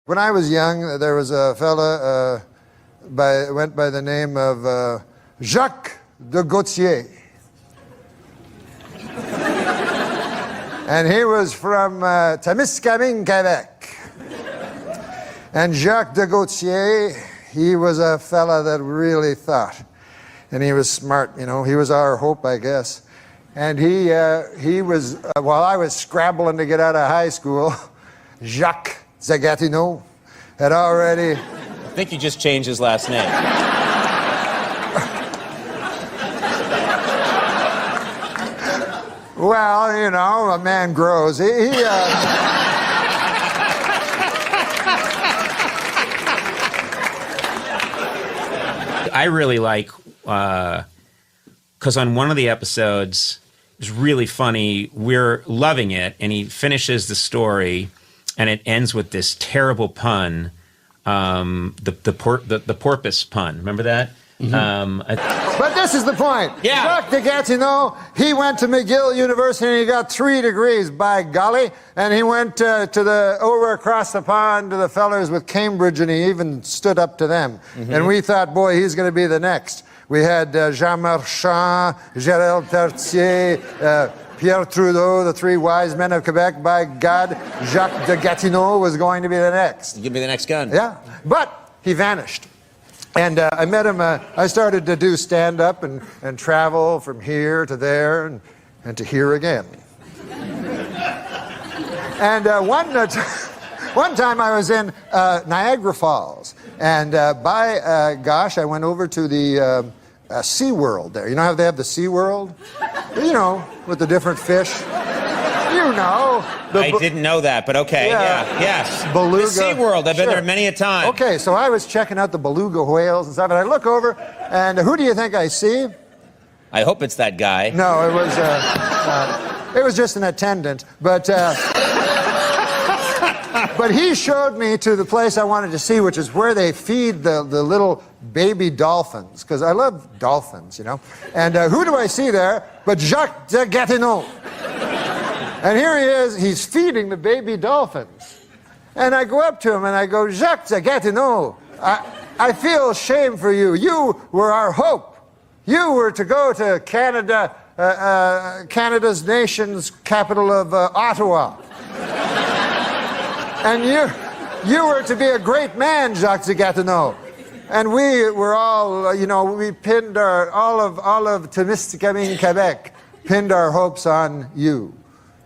When I was young, there was a fella went by the name of Jacques de Gautier. And he was from Témiscamingue, Quebec. And Jacques de Gautier, he was a fella that really thought. And he was smart, you know. He was our hope, I guess. And he was, while I was scrabbling to get out of high school, Jacques Zagatino had already... I think you just changed his last name. Well, you know, a man grows. I really like, because on one of the episodes, it was really funny, we're loving it, and he finishes the story, and it ends with this terrible pun, the porpoise pun. Remember that? Mm-hmm. But this is the point. Yeah. Jacques de Gatineau, he went to McGill University and he got 3 degrees, by golly. And he went over across the pond to the fellers with Cambridge, and he even stood up to them. Mm-hmm. And we thought, boy, he's going to be the next. We had Jean Marchand, Gérald Tertier, Pierre Trudeau, the 3 wise men of Quebec. By God, Jacques de Gatineau was going to be the next. Give me the next gun. Yeah, but he vanished. And I met him, I started to do stand-up and travel from here to there and to here again. And one time I was in Niagara Falls, and gosh, I went over to the Sea World there. You know how they have the Sea World? You know, with the different fish. You know. I didn't know that, but okay, yeah, yes. Beluga. The Sea World, I've been there many a time. Okay, so I was checking out the beluga whales and stuff, and I look over, and who do you think I see? I hope it's that guy. No, it was just an attendant, but he showed me to the place I wanted to see, which is where they feed the little baby dolphins, because I love dolphins, you know. And who do I see there but Jacques de Gatineau? And here he is, he's feeding the baby dolphins. And I go up to him and I go, Jacques de Gatineau, I feel shame for you. You were our hope. You were to go to Canada, Canada's nation's capital of Ottawa. And you were to be a great man, Jacques de Gatineau. And we were all, you know, we pinned all of Témiscamingue, Quebec, pinned our hopes on you.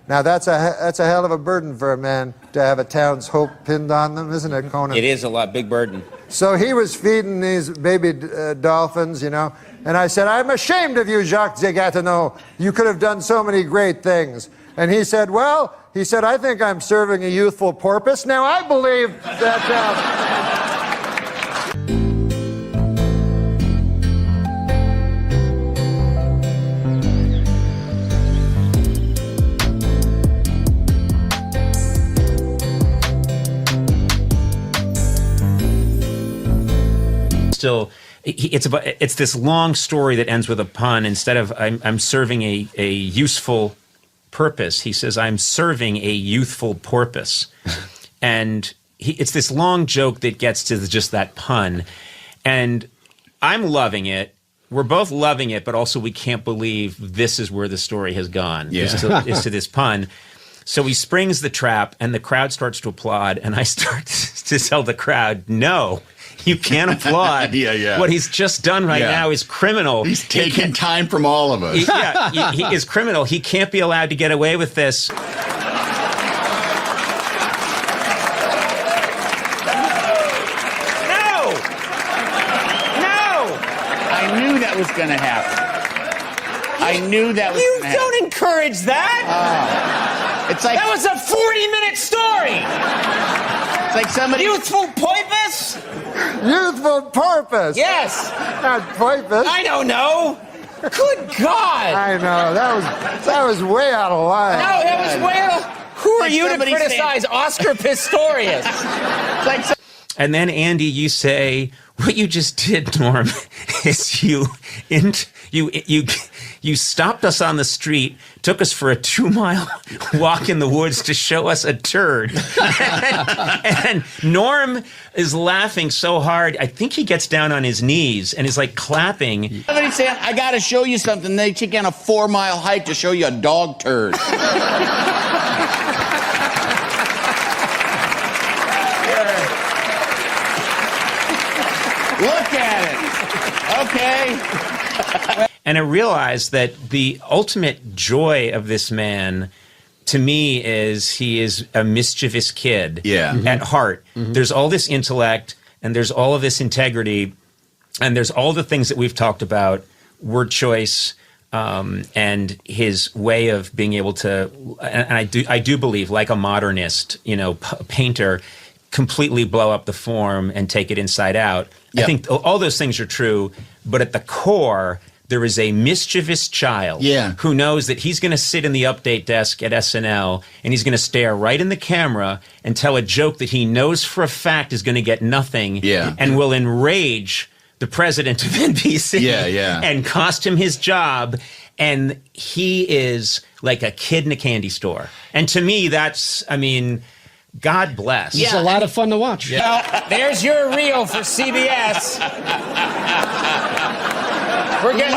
Now, that's a hell of a burden for a man to have a town's hope pinned on them, isn't it, Conan? It is a big burden. So he was feeding these baby dolphins, you know, and I said, I'm ashamed of you, Jacques de Gatineau. You could have done so many great things. And he said, well, I think I'm serving a youthful porpoise. Now, I believe that... Still, it's this long story that ends with a pun. Instead of I'm serving a useful purpose, he says I'm serving a youthful porpoise, and it's this long joke that gets to just that pun, and I'm loving it. We're both loving it, but also we can't believe this is where the story has gone. Yeah. is to this pun. So he springs the trap, and the crowd starts to applaud, and I start to tell the crowd, no. You can't applaud. Yeah. What he's just done right now is criminal. He's taking time from all of us. He is criminal. He can't be allowed to get away with this. No! I knew that was going to happen. I knew that was going to happen. You don't encourage that. It's like... That was a 40-minute story. It's like somebody... Youthful porpoise? Youthful porpoise. Yes. Not porpoise. I don't know. Good God. I know. That was way out of line. No, that was way out of... Who are you to criticize Oscar Pistorius? And then, Andy, you say, what you just did, Norm, is you You stopped us on the street, took us for a 2-mile walk in the woods to show us a turd. And Norm is laughing so hard, I think he gets down on his knees and is like clapping. Somebody's saying, I got to show you something. They take on a 4-mile hike to show you a dog turd. Look at it. Okay. And I realized that the ultimate joy of this man, to me, is he is a mischievous kid at heart. There's all this intellect, and there's all of this integrity, and there's all the things that we've talked about, word choice, and his way of being able to, and I do believe, like a modernist, painter, completely blow up the form and take it inside out. Yep. I think all those things are true, but at the core, there is a mischievous child who knows that he's going to sit in the update desk at SNL and he's going to stare right in the camera and tell a joke that he knows for a fact is going to get nothing and will enrage the president of NBC and cost him his job. And he is like a kid in a candy store. And to me, that's, God bless. It's a lot of fun to watch. Well, there's your reel for CBS. We're getting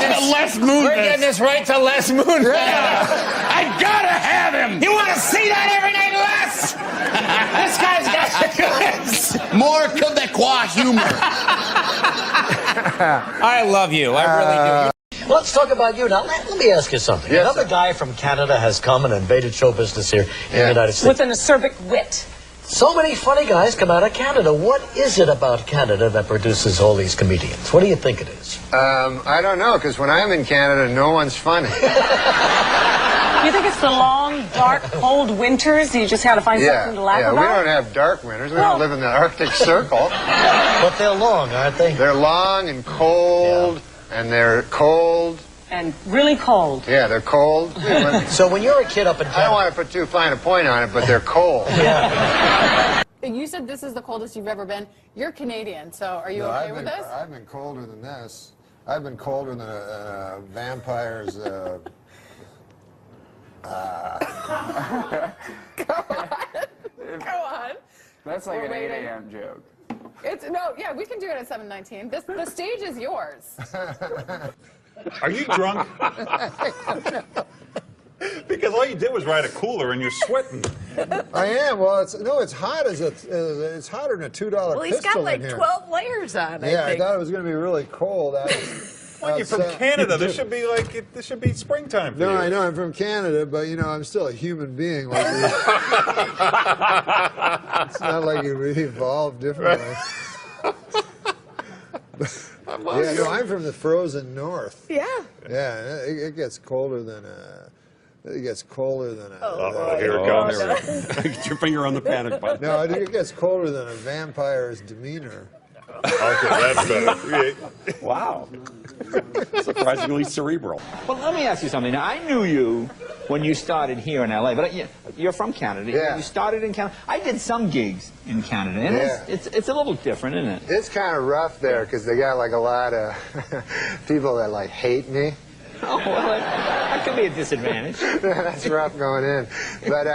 this right to Les Moonves. I gotta have him. You want to see that every night, Les? This guy's got more Quebecois humor. I love you. I really do. Let's talk about you now. Let me ask you something. Yes, Another sir. guy from Canada has come and invaded show business here in the United States. With an acerbic wit. So many funny guys come out of Canada. What is it about Canada that produces all these comedians? What do you think it is? I don't know, because when I'm in Canada, no one's funny. You think it's the long, dark, cold winters? You just had to find something to laugh about? We don't have dark winters. We don't live in the Arctic Circle. But they're long, aren't they? They're long and cold, and they're cold. And really cold. Yeah, they're cold. So when you're a kid up in Canada... I don't want to put too fine a point on it, but they're cold. You said this is the coldest you've ever been. You're Canadian, so are you okay with this? I've been colder than this. I've been colder than a vampire's... Go on. That's like an 8 a.m. joke. We can do it at 7:19. The stage is yours. Are you drunk? Because all you did was ride a cooler and you're sweating. I am. Well, it's hot it's hotter than a $2 pistol in here. Well, he's got like 12 layers on, I thought it was going to be really cold. Well, you're from Canada. This should be springtime for you. No, I know I'm from Canada, but I'm still a human being. Like it's not like we evolved differently. I'm from the frozen north. Yeah. Yeah, it gets colder than It gets colder than a... Oh, here it comes. Get your finger on the panic button. No, it gets colder than a vampire's demeanor. Okay, that's better. Wow. Surprisingly cerebral. Well, let me ask you something. Now, I knew you when you started here in L.A., but you're from Canada. Yeah. You started in Canada. I did some gigs in Canada, and it's a little different, isn't it? It's kind of rough there, because they got like a lot of people that like hate me. Oh, well, that could be a disadvantage. That's rough going in. But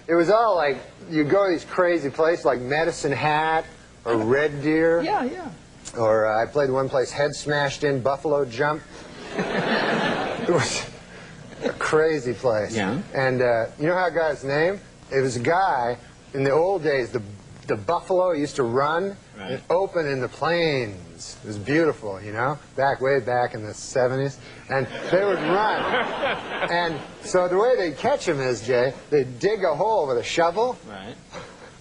it was all like, you go to these crazy places like Medicine Hat or Red Deer. Yeah. Or I played one place, Head Smashed In, Buffalo Jump. It was a crazy place. Yeah. And you know how I got his name? It was a guy, in the old days, the buffalo used to run and open in the plains. It was beautiful, way back in the 70s. And they would run. And so the way they'd catch him is, Jay, they'd dig a hole with a shovel. Right.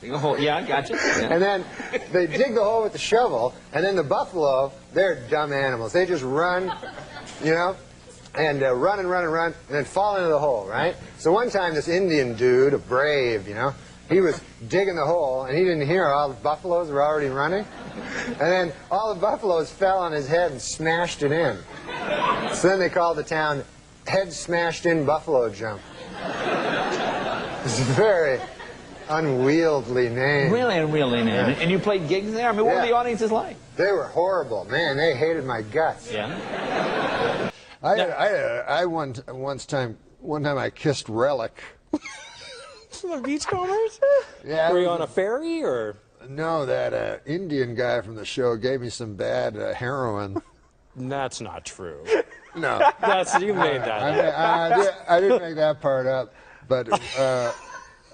Dig a hole. Yeah, I got you. Yeah. And then they dig the hole with the shovel, and then the buffalo, they're dumb animals. They just run, and run and run and run, and then fall into the hole, right? So one time this Indian dude, a brave, he was digging the hole, and he didn't hear all the buffaloes were already running. And then all the buffaloes fell on his head and smashed it in. So then they called the town Head Smashed In Buffalo Jump. It's a very unwieldy name. Really unwieldy name. Yeah. And you played gigs there? I mean, what were the audiences like? They were horrible. Man, they hated my guts. Yeah. One time I kissed Relic. The Beachcombers? Yeah. Were you on a ferry or? No, that Indian guy from the show gave me some bad heroin. That's not true. No. You made that up. I didn't make that part up, but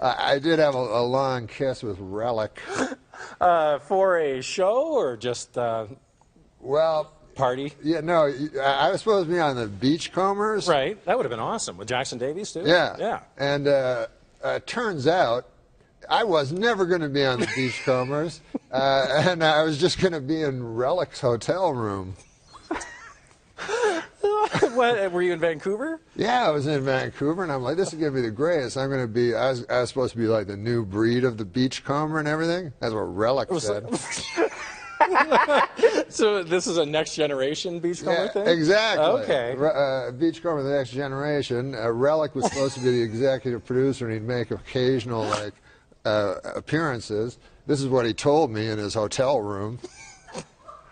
I did have a long kiss with Relic. For a show or just well, party? Yeah, no, I was supposed to be on the Beachcombers. Right, that would have been awesome with Jackson Davies too. Yeah, yeah. And turns out I was never going to be on the Beachcombers, and I was just going to be in Relic's hotel room. What, were you in Vancouver? Yeah, I was in Vancouver, and I'm like, this is going to be the greatest. I'm going to be, I was supposed to be like the new breed of the Beachcomber and everything. That's what Relic said. So this is a next generation Beachcomber thing? Exactly. Okay. Beachcomber, the next generation. Relic was supposed to be the executive producer, and he'd make occasional appearances. This is what he told me in his hotel room.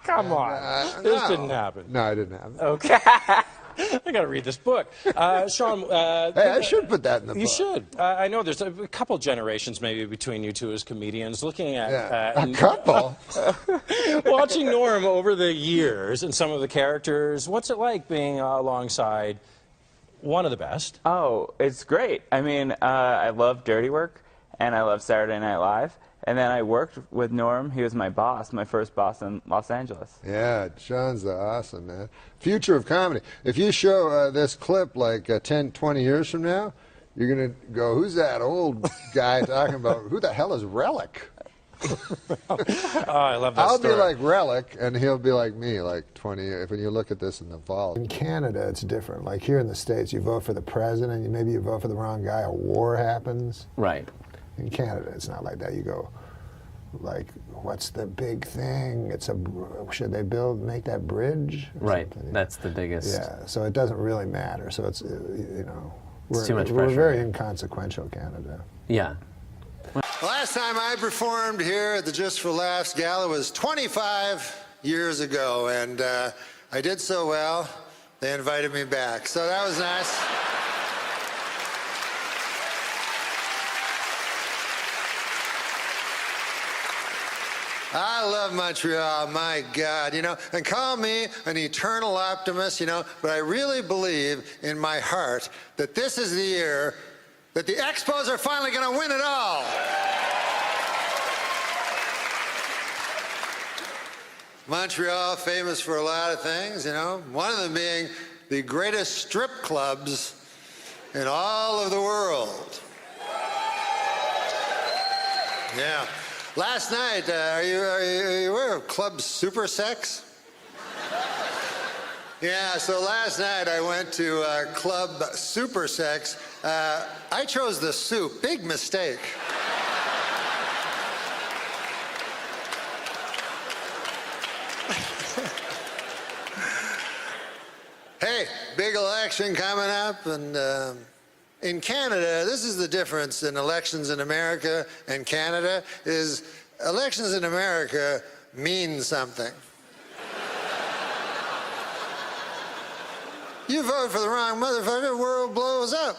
Come on. This didn't happen. No, it didn't happen. Okay. I got to read this book. Sean. Hey, I should put that in the book. You should. I know there's a couple generations maybe between you two as comedians. Looking at. A couple? Watching Norm over the years and some of the characters, what's it like being alongside one of the best? Oh, it's great. I mean, I love Dirty Work, and I love Saturday Night Live. And then I worked with Norm. He was my boss, my first boss in Los Angeles. Yeah, Sean's awesome, man. Future of comedy. If you show this clip like 10, 20 years from now, you're going to go, who's that old guy talking about, who the hell is Relic? Oh, I love that I'll story. be like Relic, and he'll be like me, like 20 years. When you look at this in the fall. In Canada, it's different. Like here in the States, you vote for the president, maybe you vote for the wrong guy, a war happens. Right. In Canada, it's not like that. You go, like, what's the big thing? Should they make that bridge? Right, something? that's the biggest. Yeah, so it doesn't really matter. So it's, It's too much we're pressure. very inconsequential, Canada. Yeah. Last time I performed here at the Just for Laughs Gala was 25 years ago, and I did so well, they invited me back. So that was nice. I love Montreal, my God, and call me an eternal optimist, but I really believe in my heart that this is the year that the Expos are finally going to win it all. Montreal, famous for a lot of things, one of them being the greatest strip clubs in all of the world. Yeah. Last night, are you aware of Club Super Sex? Yeah, so last night I went to Club Super Sex. I chose the soup. Big mistake. Hey, big election coming up, and in Canada, this is the difference in elections in America and Canada, is elections in America mean something. You vote for the wrong motherfucker, the world blows up.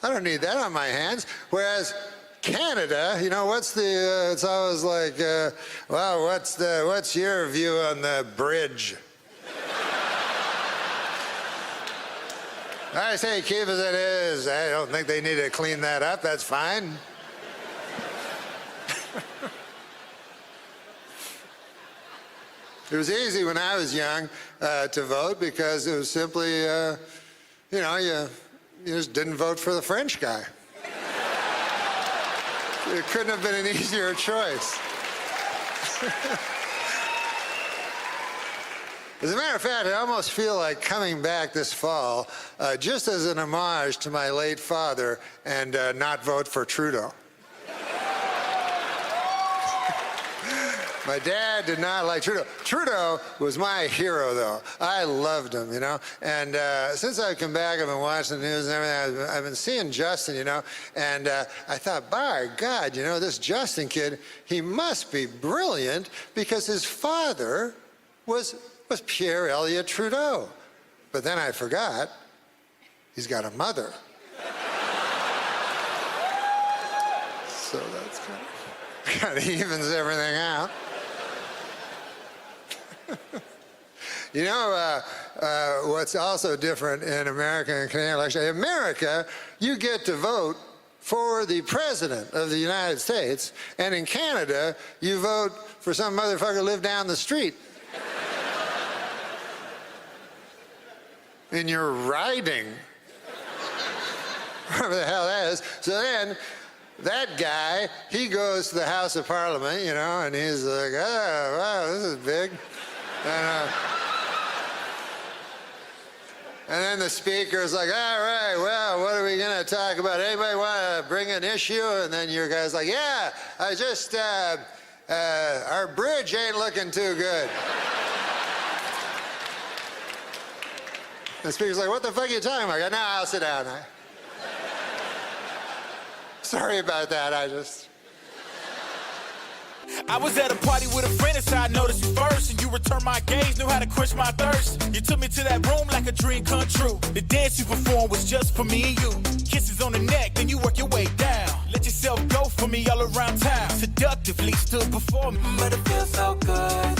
I don't need that on my hands. Whereas Canada, it's always like, well, what's your view on the bridge? I say keep as it is. I don't think they need to clean that up. That's fine. It was easy when I was young to vote because it was simply, you just didn't vote for the French guy. It couldn't have been an easier choice. As a matter of fact, I almost feel like coming back this fall just as an homage to my late father and not vote for Trudeau. My dad did not like Trudeau. Trudeau was my hero, though. I loved him, And since I've come back, I've been watching the news and everything. I've been seeing Justin, And I thought, by God, this Justin kid, he must be brilliant because his father was was Pierre Elliott Trudeau. But then I forgot, he's got a mother. So that's kind of evens everything out. You know, what's also different in American and Canadian elections? In America, you get to vote for the President of the United States, and in Canada, you vote for some motherfucker who lived down the street. In your riding. Whatever the hell that is. So then, that guy, he goes to the House of Parliament, you know, and he's like, oh, wow, this is big. And then the speaker's like, all right, well, what are we going to talk about? Anybody want to bring an issue? And then your guy's like, yeah, I just, our bridge ain't looking too good. The speaker's like, what the fuck are you talking about? I go, no, I'll sit down. Sorry about that, I was at a party with a friend and I noticed you first, and you returned my gaze, knew how to quench my thirst. You took me to that room like a dream come true. The dance you performed was just for me and you. Kisses on the neck, then you work your way down. Let yourself go for me all around town. Seductively stood before me, but it feels so good.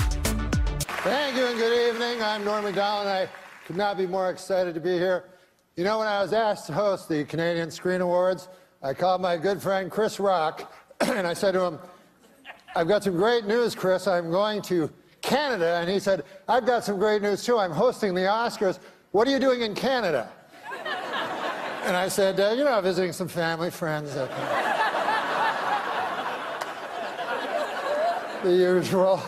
Thank you and good evening. I'm Norm Macdonald, and I could not be more excited to be here. You know, when I was asked to host the Canadian Screen Awards, I called my good friend Chris Rock, and I said to him, I've got some great news, Chris. I'm going to Canada. And he said, I've got some great news, too. I'm hosting the Oscars. What are you doing in Canada? And I said, you know, visiting some family, friends. The usual.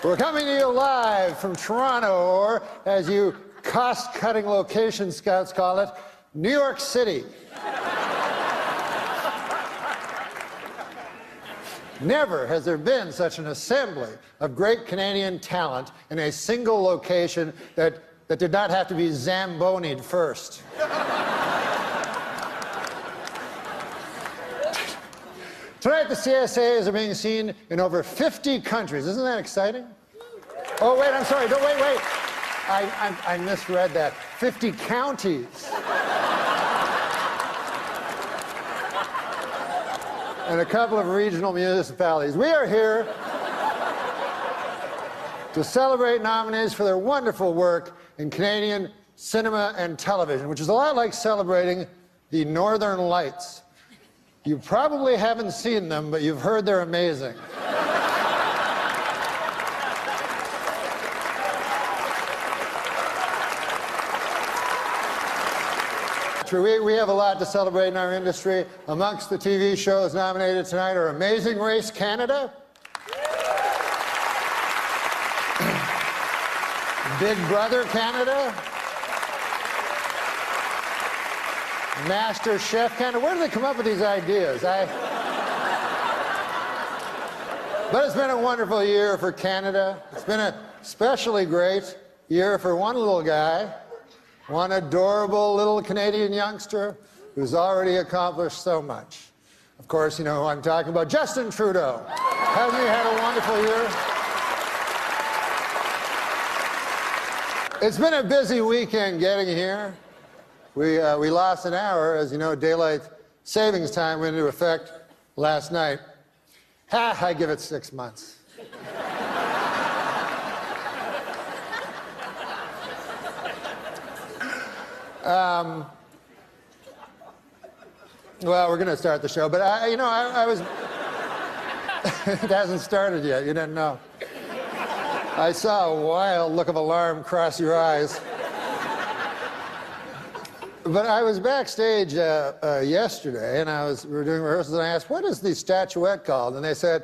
We're coming to you live from Toronto, or as you cost-cutting location scouts call it, New York City. Never has there been such an assembly of great Canadian talent in a single location that did not have to be Zamboni'd first. Tonight, the CSAs are being seen in over 50 countries. Isn't that exciting? Oh, wait, I'm sorry. Don't, wait. I misread that. 50 counties. And a couple of regional municipalities. We are here to celebrate nominees for their wonderful work in Canadian cinema and television, which is a lot like celebrating the Northern Lights. You probably haven't seen them, but you've heard they're amazing. We have a lot to celebrate in our industry. Amongst the TV shows nominated tonight are Amazing Race Canada, Big Brother Canada, Master Chef Canada. Where do they come up with these ideas? But it's been a wonderful year for Canada. It's been a especially great year for one little guy. One adorable little Canadian youngster who's already accomplished so much. Of course, you know who I'm talking about, Justin Trudeau. Hasn't he had a wonderful year? It's been a busy weekend getting here. We lost an hour. As you know, daylight savings time went into effect last night. I give it 6 months. Well, we're going to start the show, but I was... It hasn't started yet, you didn't know. I saw a wild look of alarm cross your eyes. But I was backstage yesterday, and we were doing rehearsals, and I asked, what is the statuette called? And they said,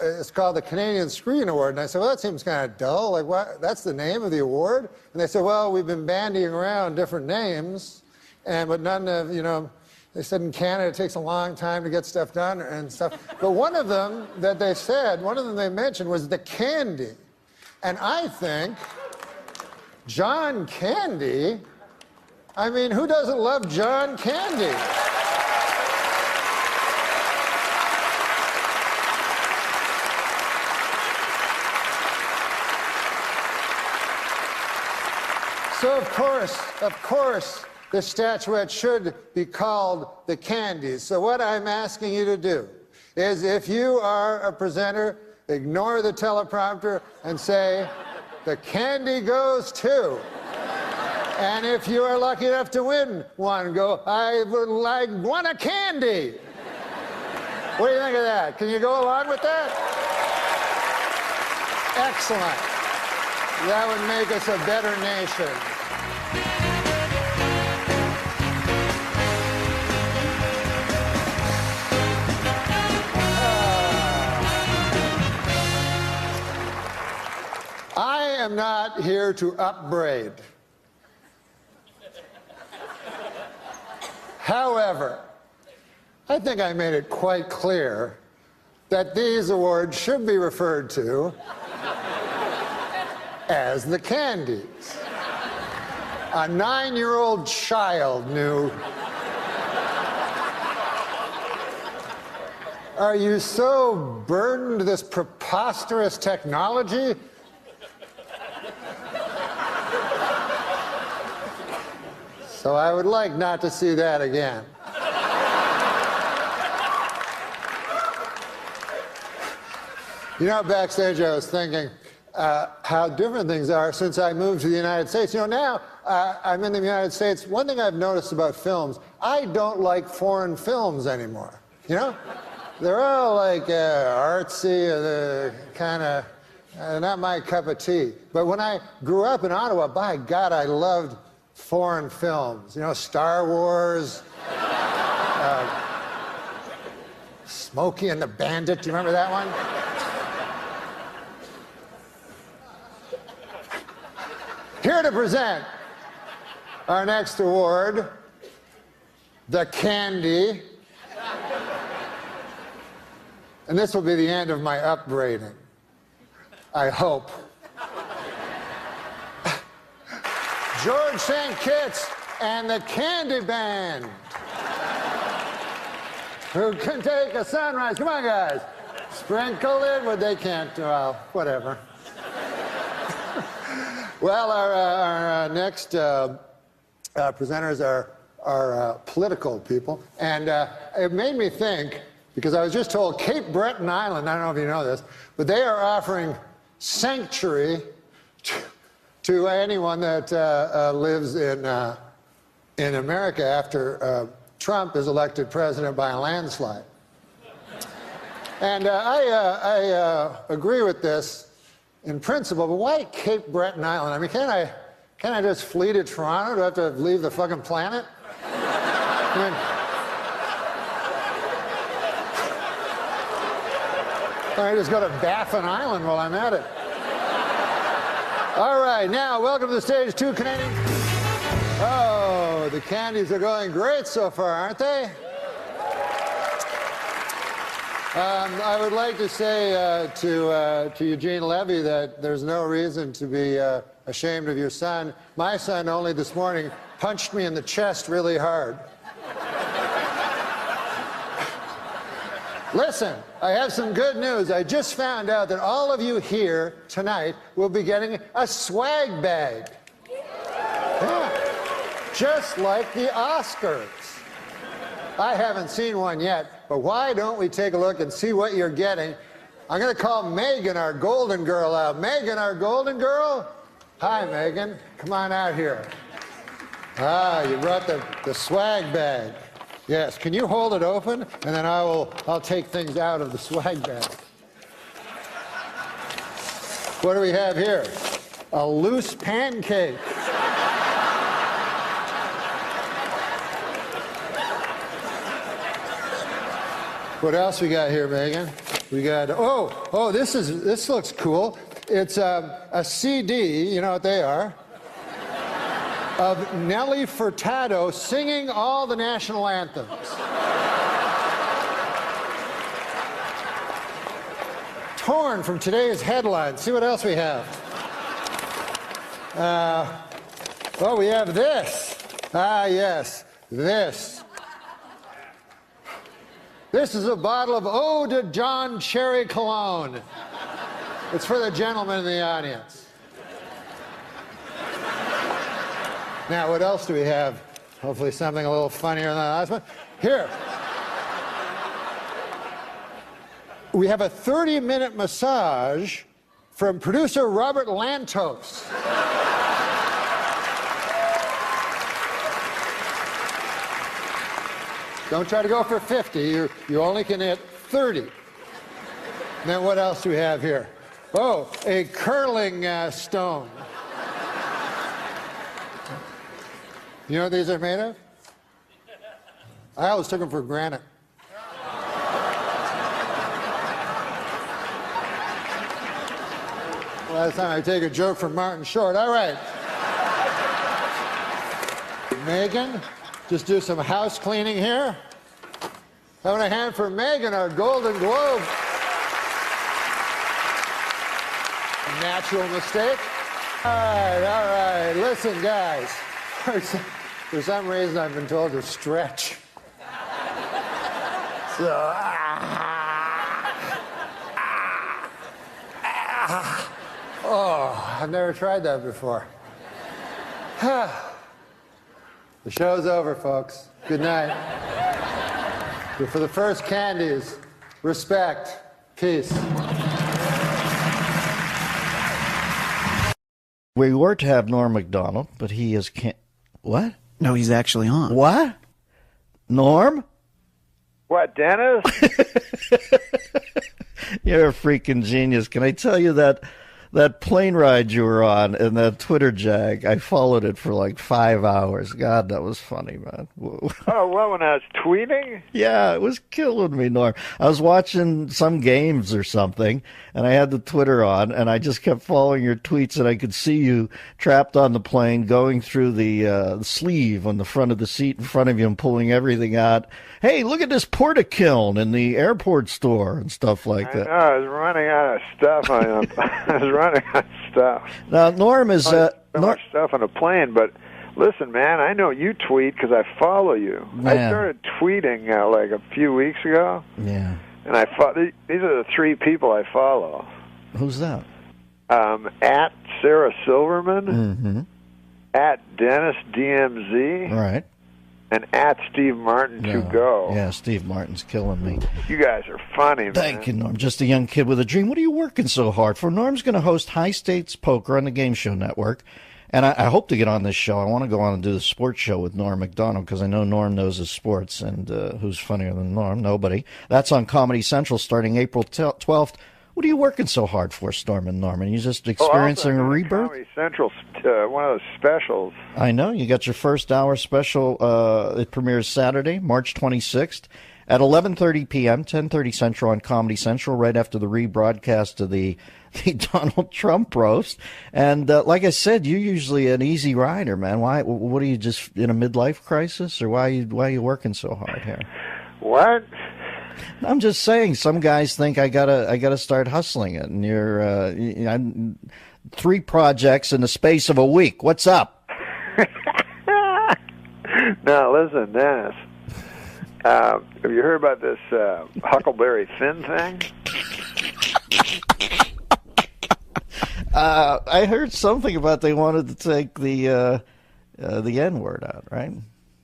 it's called the Canadian Screen Award. And I said, well, that seems kind of dull. Like, what? That's the name of the award? And they said, well, we've been bandying around different names, but none of, they said in Canada it takes a long time to get stuff done and stuff. But one of them they mentioned was the Candy. And I think John Candy, I mean, who doesn't love John Candy? So, of course, the statuette should be called the Candies. So what I'm asking you to do is, if you are a presenter, ignore the teleprompter and say, the candy goes to. And if you are lucky enough to win one, go, I would like one a candy. What do you think of that? Can you go along with that? Excellent. That would make us a better nation. I am not here to upbraid. However, I think I made it quite clear that these awards should be referred to as the Candies. A 9-year-old child knew. Are you so burdened with this preposterous technology? So I would like not to see that again. You know, backstage I was thinking how different things are since I moved to the United States. You know, now I'm in the United States. One thing I've noticed about films, I don't like foreign films anymore. You know? They're all like artsy, kind of not my cup of tea. But when I grew up in Ottawa, by God, I loved foreign films. You know, Star Wars, Smokey and the Bandit. Do you remember that one? Here to present our next award, the Candy. And this will be the end of my upbraiding, I hope. George St. Kitts and the Candy Band. Who can take a sunrise? Come on, guys. Sprinkle it, but they can't. Well, whatever. Well, our next presenters are political people. And it made me think, because I was just told Cape Breton Island, I don't know if you know this, but they are offering sanctuary to anyone that lives in America after Trump is elected president by a landslide. And I agree with this in principle, but why Cape Breton Island? I mean, can't I just flee to Toronto? Do I have to leave the fucking planet? I mean, I just go to Baffin Island while I'm at it. All right, now, welcome to the stage, two Canadians. Oh, the Candies are going great so far, aren't they? I would like to say to Eugene Levy that there's no reason to be ashamed of your son. My son only this morning punched me in the chest really hard. Listen, I have some good news. I just found out that all of you here tonight will be getting a swag bag. Yeah. Just like the Oscars. I haven't seen one yet, but why don't we take a look and see what you're getting? I'm going to call Megan, our golden girl, out. Megan, our golden girl? Hi, Megan. Come on out here. Ah, you brought the swag bag. Yes, can you hold it open? And then I'll take things out of the swag bag. What do we have here? A loose pancake. What else we got here, Megan? We got, this looks cool. It's a CD, you know what they are, of Nelly Furtado singing all the national anthems. Torn from today's headlines. See what else we have. We have this. Ah, yes, this. This is a bottle of Eau de John Cherry Cologne. It's for the gentleman in the audience. Now, what else do we have? Hopefully something a little funnier than the last one. Here. We have a 30-minute massage from producer Robert Lantos. Don't try to go for 50. You only can hit 30. Then what else do we have here? Oh, a curling stone. You know what these are made of? I always took them for granite. Last time I take a joke from Martin Short. All right. Megan, just do some house cleaning here. Having a hand for Megan, our Golden Globe. Natural mistake. All right. Listen, guys. For some reason, I've been told to stretch. So, oh, I've never tried that before. The show's over, folks. Good night. But for the first candies, respect, peace. We were to have Norm Macdonald, but he is What? No, he's actually on. What? Norm? What, Dennis? You're a freaking genius. Can I tell you that plane ride you were on and that Twitter jag, I followed it for like 5 hours. God, that was funny, man. Oh, well, when I was tweeting? Yeah, it was killing me, Norm. I was watching some games or something, and I had the Twitter on, and I just kept following your tweets, and I could see you trapped on the plane going through the sleeve on the front of the seat in front of you and pulling everything out. Hey, look at this porta-kiln in the airport store and stuff like that. I was running out of stuff. I was running out of stuff. Now, Norm is... so much stuff on a plane, but listen, man, I know you tweet because I follow you. Yeah. I started tweeting like a few weeks ago. Yeah. And these are the 3 people I follow. Who's that? At Sarah Silverman, Mm-hmm. at Dennis DMZ, Right. and at Steve Martin to go. Yeah, Steve Martin's killing me. You guys are funny, man. Thank you, Norm. Just a young kid with a dream. What are you working so hard for? Norm's going to host High Stakes Poker on the Game Show Network. And I hope to get on this show. I want to go on and do the sports show with Norm Macdonald because I know Norm knows his sports. And who's funnier than Norm? Nobody. That's on Comedy Central starting April 12th. What are you working so hard for, Storm and Norman? You just experiencing a rebirth? Comedy Central, one of those specials. I know. You got your first hour special. It premieres Saturday, March 26th at 11:30 p.m., 10:30 Central on Comedy Central, right after the rebroadcast of the Donald Trump roast. And like I said, you're usually an easy rider, man. Why? What are you, just in a midlife crisis, or why are you working so hard here? What? I'm just saying, some guys think I gotta start hustling it, and you're 3 projects in the space of a week. What's up? Now listen, Dennis. Have you heard about this Huckleberry Finn thing? I heard something about they wanted to take the N-word out, right?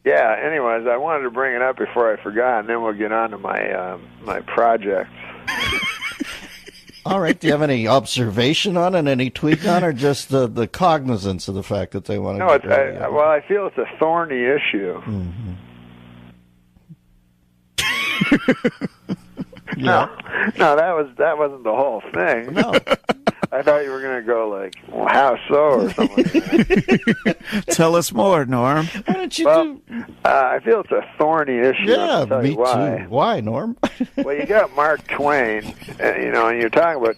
Yeah, anyways, I wanted to bring it up before I forgot, and then we'll get on to my my project. All right. Do you have any observation on it, any tweak on it, or just the cognizance of the fact that they want to No, well, I feel it's a thorny issue. Mm-hmm. No, that wasn't the whole thing. No. I thought you were going to go like, well, how so, or something. Tell us more, Norm. Why don't you I feel it's a thorny issue. Yeah, I'll tell me you why. too. Why, Norm? Well, you got Mark Twain, and you're talking about,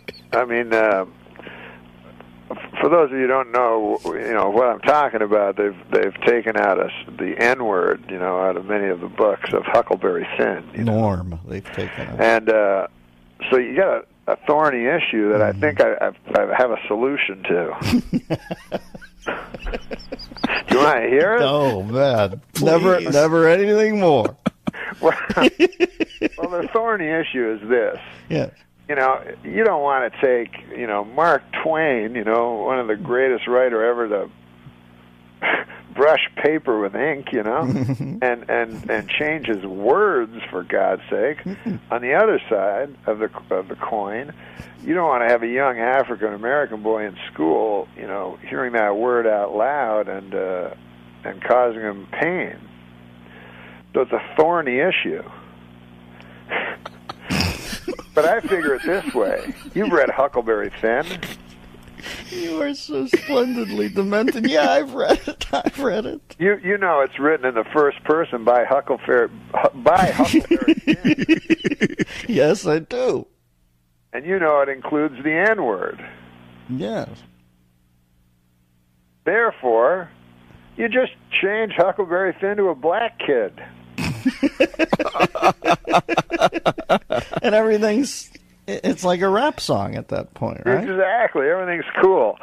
for those of you who don't know, what I'm talking about, they've taken out the N-word, out of many of the books of Huckleberry Finn. Norm, they've taken out. And so you got a thorny issue that I think I have a solution to. Do you want to hear it? Oh, man. Never anything more. Well, the thorny issue is this. Yeah. You don't want to take, Mark Twain, one of the greatest writer ever to brush paper with ink, you know, and changes words, for God's sake. On the other side of the coin, you don't want to have a young African American boy in school, you know, hearing that word out loud and causing him pain. So it's a thorny issue. But I figure it this way: you've read Huckleberry Finn. You are so splendidly demented. Yeah, I've read it. I've read it. You know it's written in the first person by Huckleberry Finn. Yes, I do. And you know it includes the N-word. Yes. Therefore, you just change Huckleberry Finn to a black kid. And everything's... It's like a rap song at that point, right? Exactly. Everything's cool.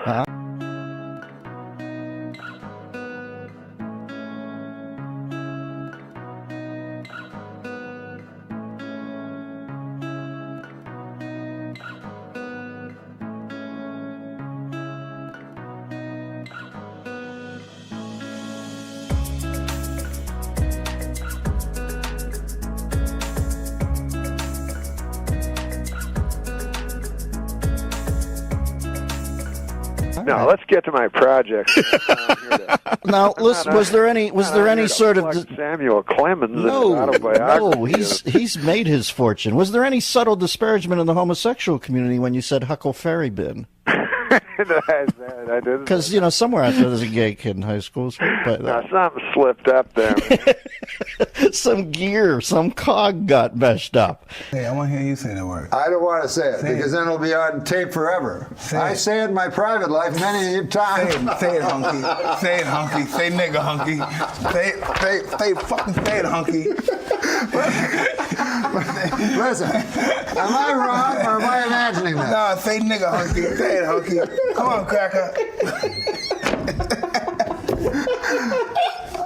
No, let's get to my project. Now, listen, was there any sort of Samuel Clemens? No, he's made his fortune. Was there any subtle disparagement in the homosexual community when you said Huckleberry Bin? I didn't. Because, you know, somewhere out there there's a gay kid in high school. No, something slipped up there. Some gear, some cog got messed up. Hey, I want to hear you say that word. I don't want to say it because then it'll be on tape forever. I say it in my private life many times. Say it, hunky. Say it, hunky. Say nigga, hunky. Say it, hunky. Listen, am I wrong or am I imagining that? No, say nigga, hunky. Say it, hunky. Come on, cracker.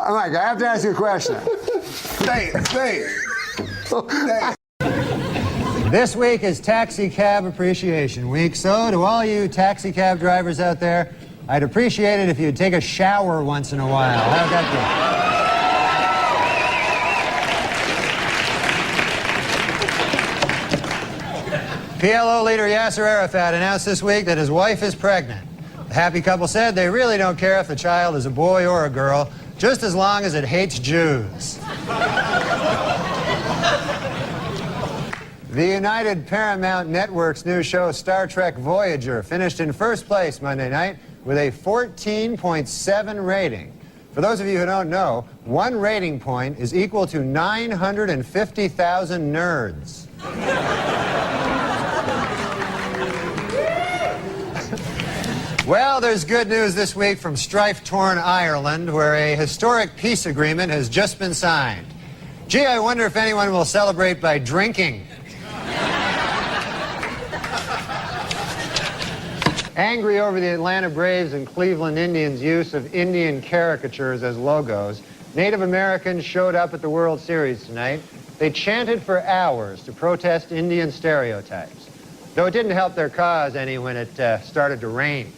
Mike, I have to ask you a question. Say it. This week is Taxi Cab Appreciation Week, so to all you taxi cab drivers out there, I'd appreciate it if you'd take a shower once in a while. How'd that go? PLO leader Yasser Arafat announced this week that his wife is pregnant. The happy couple said they really don't care if the child is a boy or a girl, just as long as it hates Jews. The United Paramount Network's new show Star Trek Voyager finished in first place Monday night with a 14.7 rating. For those of you who don't know, one rating point is equal to 950,000 nerds. Well, there's good news this week from strife-torn Ireland, where a historic peace agreement has just been signed. Gee, I wonder if anyone will celebrate by drinking. Angry over the Atlanta Braves and Cleveland Indians' use of Indian caricatures as logos, Native Americans showed up at the World Series tonight. They chanted for hours to protest Indian stereotypes, though it didn't help their cause any when it started to rain.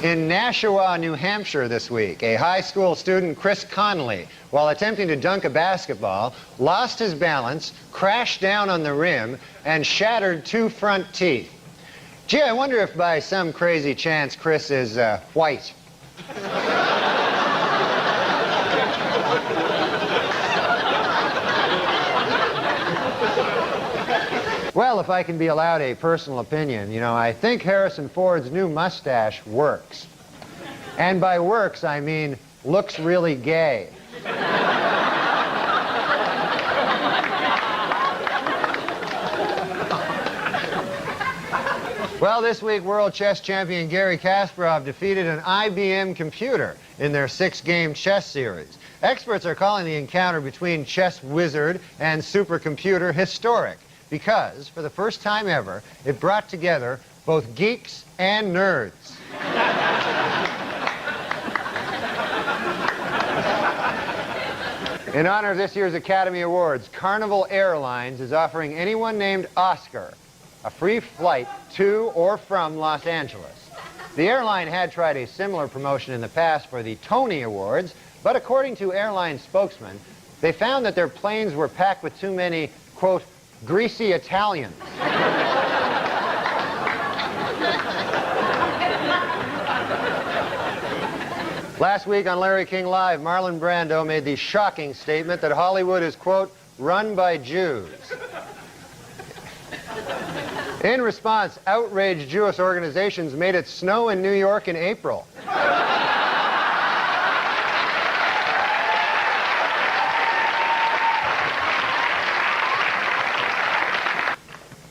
In Nashua, New Hampshire this week, a high school student, Chris Connolly, while attempting to dunk a basketball, lost his balance, crashed down on the rim, and shattered 2 front teeth. Gee, I wonder if by some crazy chance Chris is white. Well, if I can be allowed a personal opinion, you know, I think Harrison Ford's new mustache works. And by works, I mean looks really gay. Well, this week, world chess champion Garry Kasparov defeated an IBM computer in their 6-game chess series. Experts are calling the encounter between chess wizard and supercomputer historic, because, for the first time ever, it brought together both geeks and nerds. In honor of this year's Academy Awards, Carnival Airlines is offering anyone named Oscar a free flight to or from Los Angeles. The airline had tried a similar promotion in the past for the Tony Awards, but according to airline spokesmen, they found that their planes were packed with too many, quote, greasy Italians. Last week on Larry King Live, Marlon Brando made the shocking statement that Hollywood is, quote, run by Jews. In response, outraged Jewish organizations made it snow in New York in April.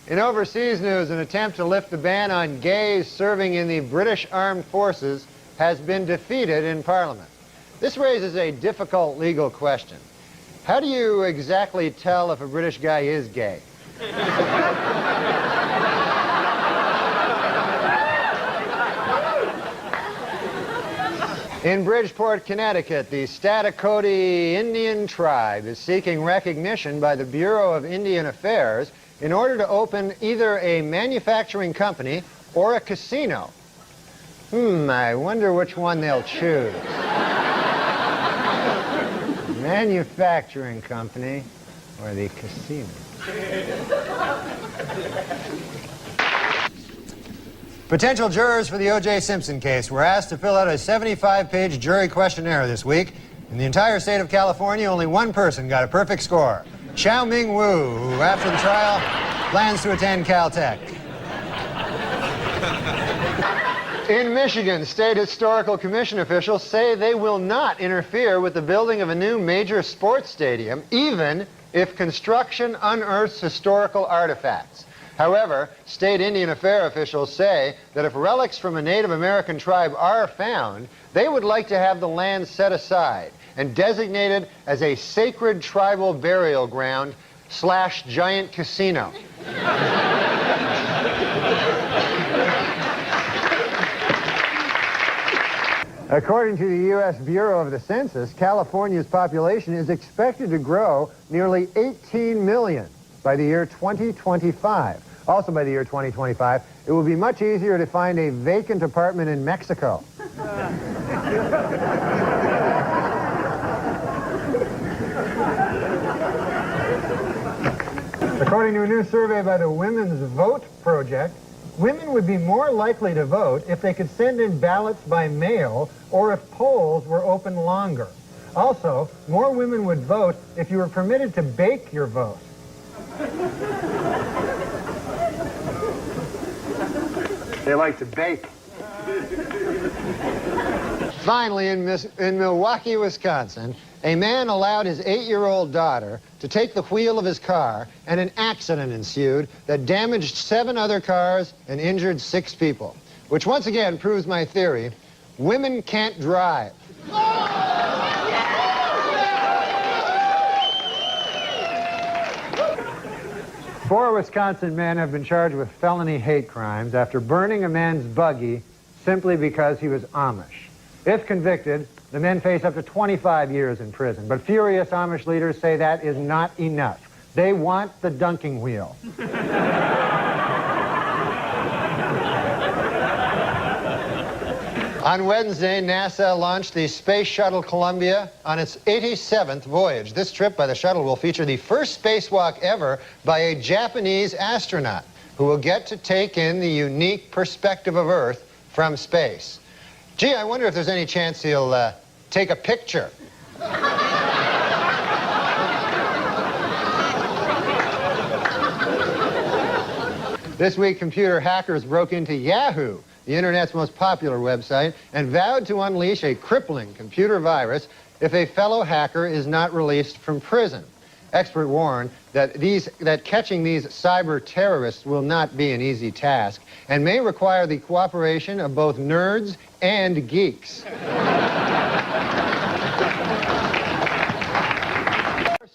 In overseas news, an attempt to lift the ban on gays serving in the British Armed Forces has been defeated in Parliament. This raises a difficult legal question. How do you exactly tell if a British guy is gay? In Bridgeport, Connecticut, the Statakoti Indian tribe is seeking recognition by the Bureau of Indian Affairs in order to open either a manufacturing company or a casino. I wonder which one they'll choose. Manufacturing company or the casino. Potential jurors for the O.J. Simpson case were asked to fill out a 75-page jury questionnaire this week. In the entire state of California, only one person got a perfect score. Chow Ming Wu, who after the trial plans to attend Caltech. In Michigan, State Historical Commission officials say they will not interfere with the building of a new major sports stadium, even if construction unearths historical artifacts. However, state Indian Affairs officials say that if relics from a Native American tribe are found, they would like to have the land set aside and designated as a sacred tribal burial ground / giant casino. According to the U.S. Bureau of the Census, California's population is expected to grow nearly 18 million by the year 2025. Also by the year 2025, it will be much easier to find a vacant apartment in Mexico. According to a new survey by the Women's Vote Project, women would be more likely to vote if they could send in ballots by mail or if polls were open longer. Also, more women would vote if you were permitted to bake your vote. They like to bake. Finally, in Milwaukee, Wisconsin, a man allowed his 8-year-old daughter to take the wheel of his car, and an accident ensued that damaged 7 other cars and injured 6 people, which once again proves my theory: women can't drive. 4 Wisconsin men have been charged with felony hate crimes after burning a man's buggy simply because he was Amish. If convicted, the men face up to 25 years in prison. But furious Amish leaders say that is not enough. They want the dunking wheel. On Wednesday, NASA launched the Space Shuttle Columbia on its 87th voyage. This trip by the shuttle will feature the first spacewalk ever by a Japanese astronaut who will get to take in the unique perspective of Earth from space. Gee, I wonder if there's any chance he'll take a picture. This week, computer hackers broke into Yahoo, the internet's most popular website, and vowed to unleash a crippling computer virus if a fellow hacker is not released from prison. Experts warn that catching these cyber terrorists will not be an easy task and may require the cooperation of both nerds and geeks.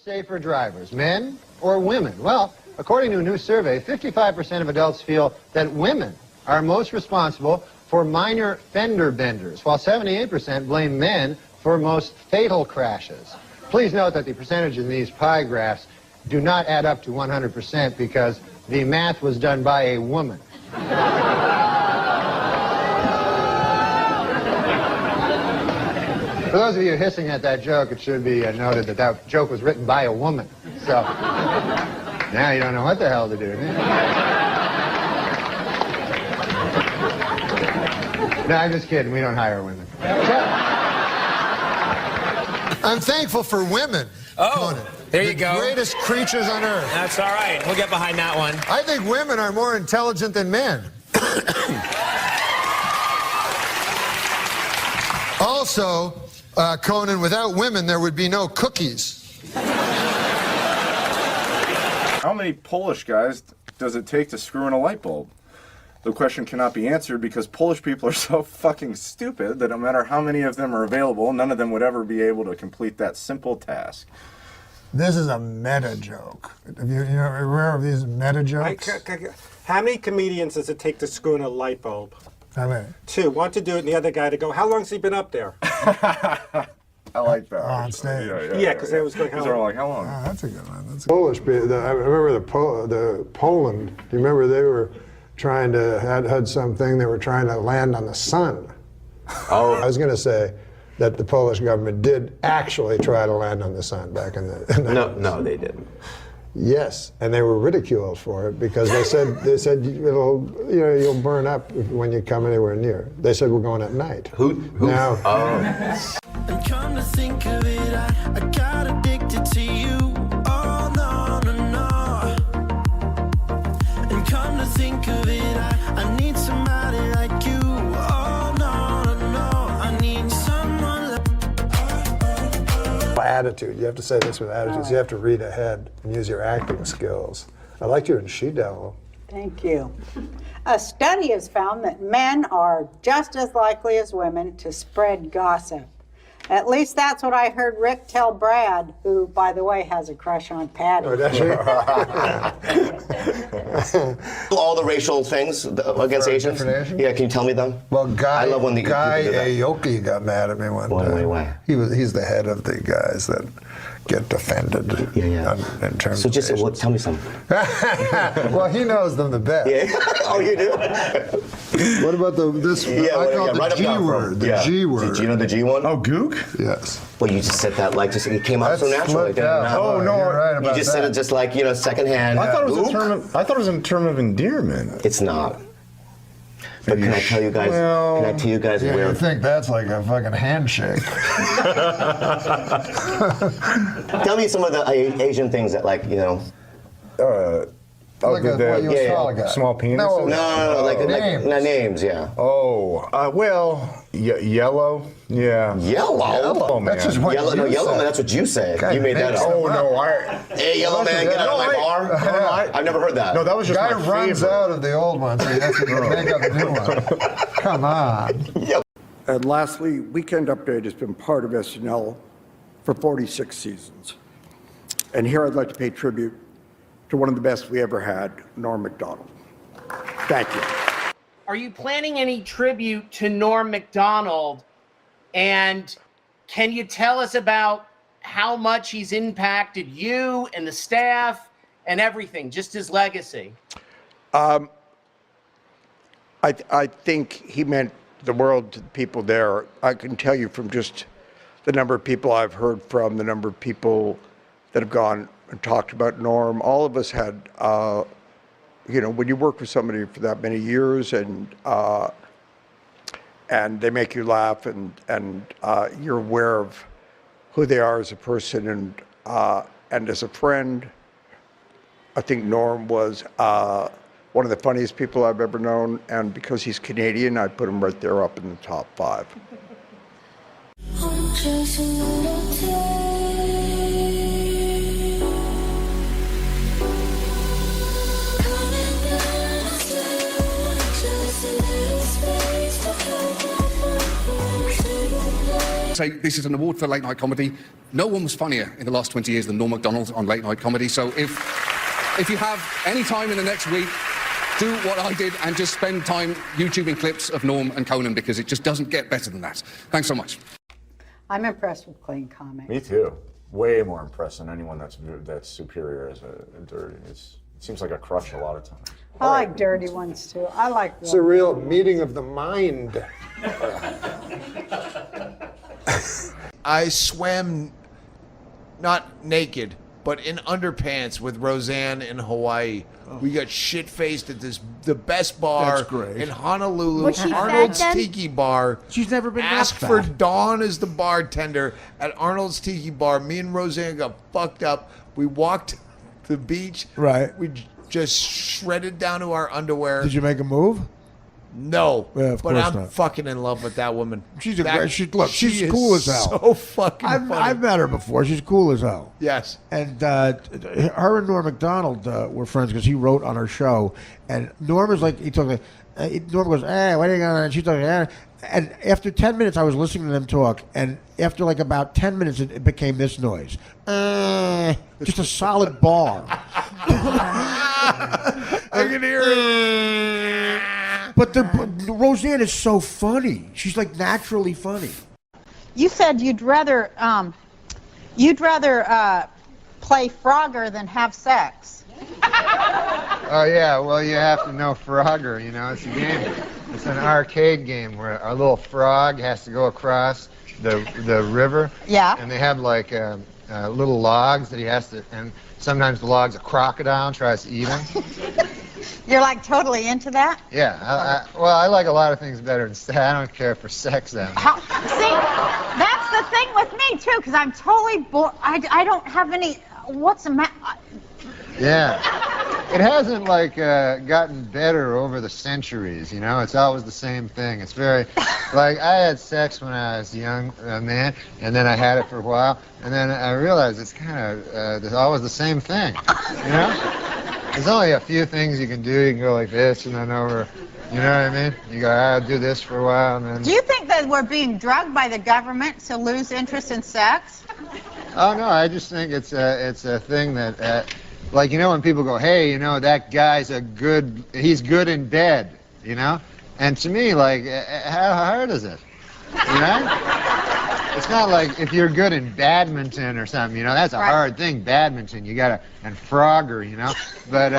Safer drivers, men or women? Well, according to a new survey, 55% of adults feel that women are most responsible for minor fender benders, while 78% blame men for most fatal crashes. Please note that the percentages in these pie graphs do not add up to 100% because the math was done by a woman. For those of you hissing at that joke, it should be noted that that joke was written by a woman. So now you don't know what the hell to do. No, I'm just kidding. We don't hire women. I'm thankful for women. Oh, there you go. Greatest creatures on earth. That's all right. We'll get behind that one. I think women are more intelligent than men. Also, Conan, without women, there would be no cookies. How many Polish guys does it take to screw in a light bulb? The question cannot be answered because Polish people are so fucking stupid that no matter how many of them are available, none of them would ever be able to complete that simple task. This is a meta joke. Have you aware of these meta jokes? How many comedians does it take to screw in a light bulb? How many? 2. One to do it, and the other guy to go, how long's he been up there? I like that. On stage. Yeah, because they was going, how They're like, how long? Oh, that's a good one. That's Polish people, I remember the Poland, do you remember they were trying to, had something, they were trying to land on the sun. Oh. I was going to say that the Polish government did actually try to land on the sun back in the No, they didn't. Yes, and they were ridiculed for it because they said you'll burn up when you come anywhere near. They said we're going at night. Who? Now, And come to think of it, I got addicted to you. Oh, no, no, no. And come to think of it, I need somebody like you. Oh, no, no, no. I need someone like... attitude. You have to say this with attitude. You have to read ahead and use your acting skills. I liked you in She-Devil. Thank you. A study has found that men are just as likely as women to spread gossip. At least that's what I heard Rick tell Brad, who, by the way, has a crush on Patty. Oh, does she? All the racial things against Asians? Yeah, can you tell me them? Well, I love when the Guy people do that. Aoki got mad at me one time. Why? He's the head of the guys that get defended in terms so just of tell me some. Well, he knows them the best. Yeah. Oh, you do? What about this? I call it the G word. The G word. Do you know the G one? Oh, gook? Yes. Well, you just said that like just it came out so naturally. Oh no, you're right about you just said it just like secondhand. I thought it was a term. I thought it was a term of endearment. It's not. But can I tell you guys? Can I tell you guys where? You think that's like a fucking handshake? Tell me some of the Asian things that like Like what you saw a guy. Small penis? No, like names, yeah. Oh, yellow, yeah. Yellow? Man. That's just what yellow, you no, yellow said. man, that's what you say. Guy You made that up. Oh, no, Hey, yellow man, get out of my bar. I've never heard that. No, that was just Guy my runs favorite. out of the old one, so he has to make up a new one. Come on. And lastly, Weekend Update has been part of SNL for 46 seasons. And here I'd like to pay tribute to one of the best we ever had, Norm Macdonald. Thank you. Are you planning any tribute to Norm Macdonald? And can you tell us about how much he's impacted you and the staff and everything, just his legacy? I think he meant the world to the people there. I can tell you from just the number of people I've heard from, the number of people that have gone and talked about Norm. All of us had, when you work with somebody for that many years and they make you laugh and you're aware of who they are as a person and as a friend, I think Norm was one of the funniest people I've ever known, and because he's Canadian, I'd put him right there up in the top 5. Say this is an award for late night comedy. No one was funnier in the last 20 years than Norm Macdonald on late night comedy. So if you have any time in the next week, do what I did and just spend time YouTubing clips of Norm and Conan, because it just doesn't get better than that. Thanks so much. I'm impressed with clean comics. Me too. Way more impressed than anyone that's superior as a dirty. It's Seems like a crush a lot of times. I like dirty ones too. I like It's a real meeting of the mind. I swam not naked, but in underpants with Roseanne in Hawaii. We got shit-faced at the best bar That's great. in Honolulu, Was she Arnold's fat then? Tiki Bar. She's never been that Asked for fat. Dawn as the bartender at Arnold's Tiki Bar. Me and Roseanne got fucked up. We walked to the beach. Right. We just shredded down to our underwear. Did you make a move? No, Yeah, of but course I'm not. fucking in love with that woman. She's a That- great. She's she cool is as hell. So fucking I've funny. met her before. She's cool as hell. Yes. And her and Norm Macdonald were friends because he wrote on her show. And Norm was like, Norm goes, hey, what are you going to? And she's like, eh. And after 10 minutes, I was listening to them talk. And after like about 10 minutes, it became this noise. Just a solid bar. I can hear it. But Roseanne is so funny. She's like naturally funny. You said you'd rather play Frogger than have sex. Oh yeah, well you have to know Frogger, you know, it's a game. It's an arcade game where a little frog has to go across the river. Yeah. And they have like little logs that he has to, and sometimes the log's a crocodile and tries to eat him. You're like totally into that? Yeah, I like a lot of things better than sex. I don't care for sex that much. See, that's the thing with me too, because I'm totally bored. I don't have any. What's the matter? Yeah. It hasn't like gotten better over the centuries, you know? It's always the same thing. It's very, like I had sex when I was young, man, and then I had it for a while, and then I realized it's kind of always the same thing, you know? There's only a few things you can do. You can go like this and then over, you know what I mean? You go, I'll do this for a while and then... Do you think that we're being drugged by the government to lose interest in sex? Oh, no, I just think it's a thing that, like, you know, when people go, hey, you know, that guy's he's good in bed, you know? And to me, like, how hard is it? You know? It's not like if you're good in badminton or something, you know, that's a hard thing, badminton. You gotta, and Frogger, you know? But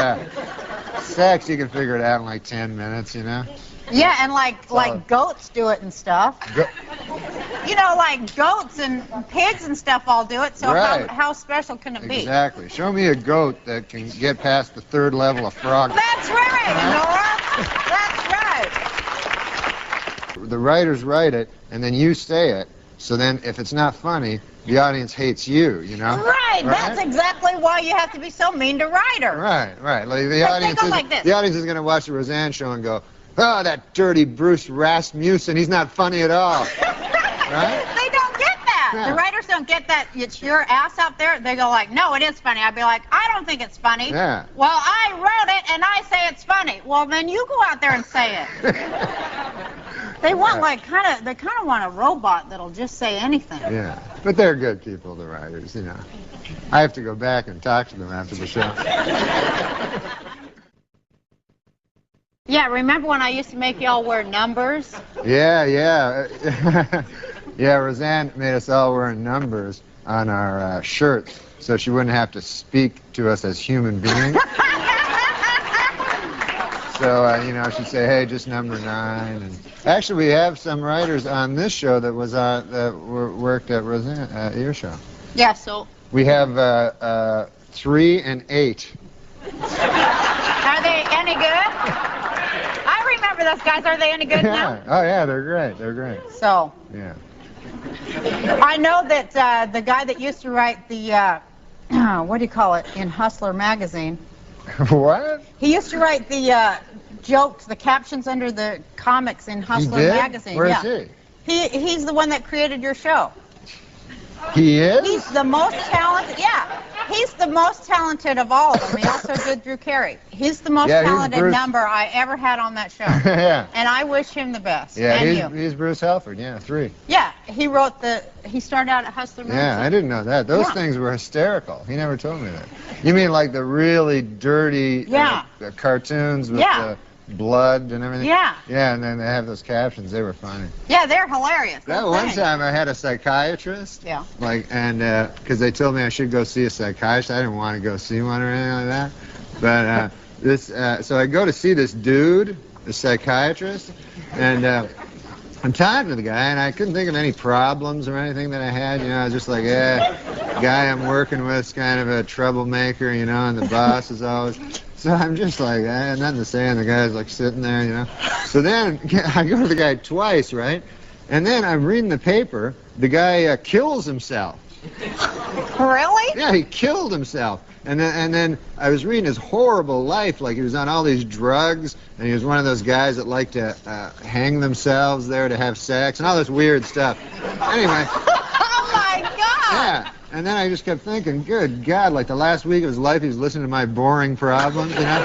sex, you can figure it out in like 10 minutes, you know? Yeah, and like goats do it and stuff. You know, like goats and pigs and stuff all do it, so Right. how special can it be? Exactly. Show me a goat that can get past the third level of Frogger. That's right, Norm. That's right. The writers write it, and then you say it. So then, if it's not funny, the audience hates you. You know. Right. That's exactly why you have to be so mean to writers. Right. Like the But audience. they go like this. The audience is going to watch the Roseanne show and go, "Oh, that dirty Bruce Rasmussen. He's not funny at all." Right? They don't get that. Yeah. The writers don't get that. It's your ass out there. They go like, no, it is funny. I'd be like, I don't think it's funny. Yeah. Well, I wrote it and I say it's funny. Well, then you go out there and say it. They want they kind of want a robot that'll just say anything. Yeah. But they're good people, the writers. You know. I have to go back and talk to them after the show. Yeah, remember when I used to make y'all wear numbers? Yeah. Yeah, Roseanne made us all wearing numbers on our shirts so she wouldn't have to speak to us as human beings. So, you know, she'd say, hey, just number 9. And actually, we have some writers on this show that worked at Roseanne, your show. Yeah, so. We have 3 and 8. Are they any good? I remember those guys. Are they any good now? Oh, yeah, they're great. They're great. So. Yeah. I know that the guy that used to write the, what do you call it, in Hustler magazine. What? He used to write the jokes, the captions under the comics in Hustler did? magazine. Where yeah. is He's the one that created your show. He is? He's the most talented. Yeah, he's the most talented of all of them. He also did Drew Carey. He's the most talented number I ever had on that show. Yeah. And I wish him the best. Yeah, and he's Bruce Halford. Yeah, 3. Yeah, he started out at Hustler magazine. Yeah, I didn't know that. Those things were hysterical. He never told me that. You mean like the really dirty the cartoons with the blood and everything? Yeah. Yeah, and then they have those captions. They were funny. Yeah, they're hilarious. That one time I had a psychiatrist. Yeah. Like, and because they told me I should go see a psychiatrist. I didn't want to go see one or anything like that. But so I go to see this dude, a psychiatrist, and I'm talking to the guy, and I couldn't think of any problems or anything that I had. You know, I was just like, guy I'm working with is kind of a troublemaker, you know, and the boss is always. So I'm just like, nothing to say, and the guy's like sitting there, you know. So then I go to the guy twice, right? And then I'm reading the paper. The guy kills himself. Really? Yeah, he killed himself. And then I was reading his horrible life, like he was on all these drugs, and he was one of those guys that like to hang themselves there to have sex, and all this weird stuff. Anyway. Oh, my God! Yeah. And then I just kept thinking, good God, like the last week of his life, he was listening to my boring problems, you know?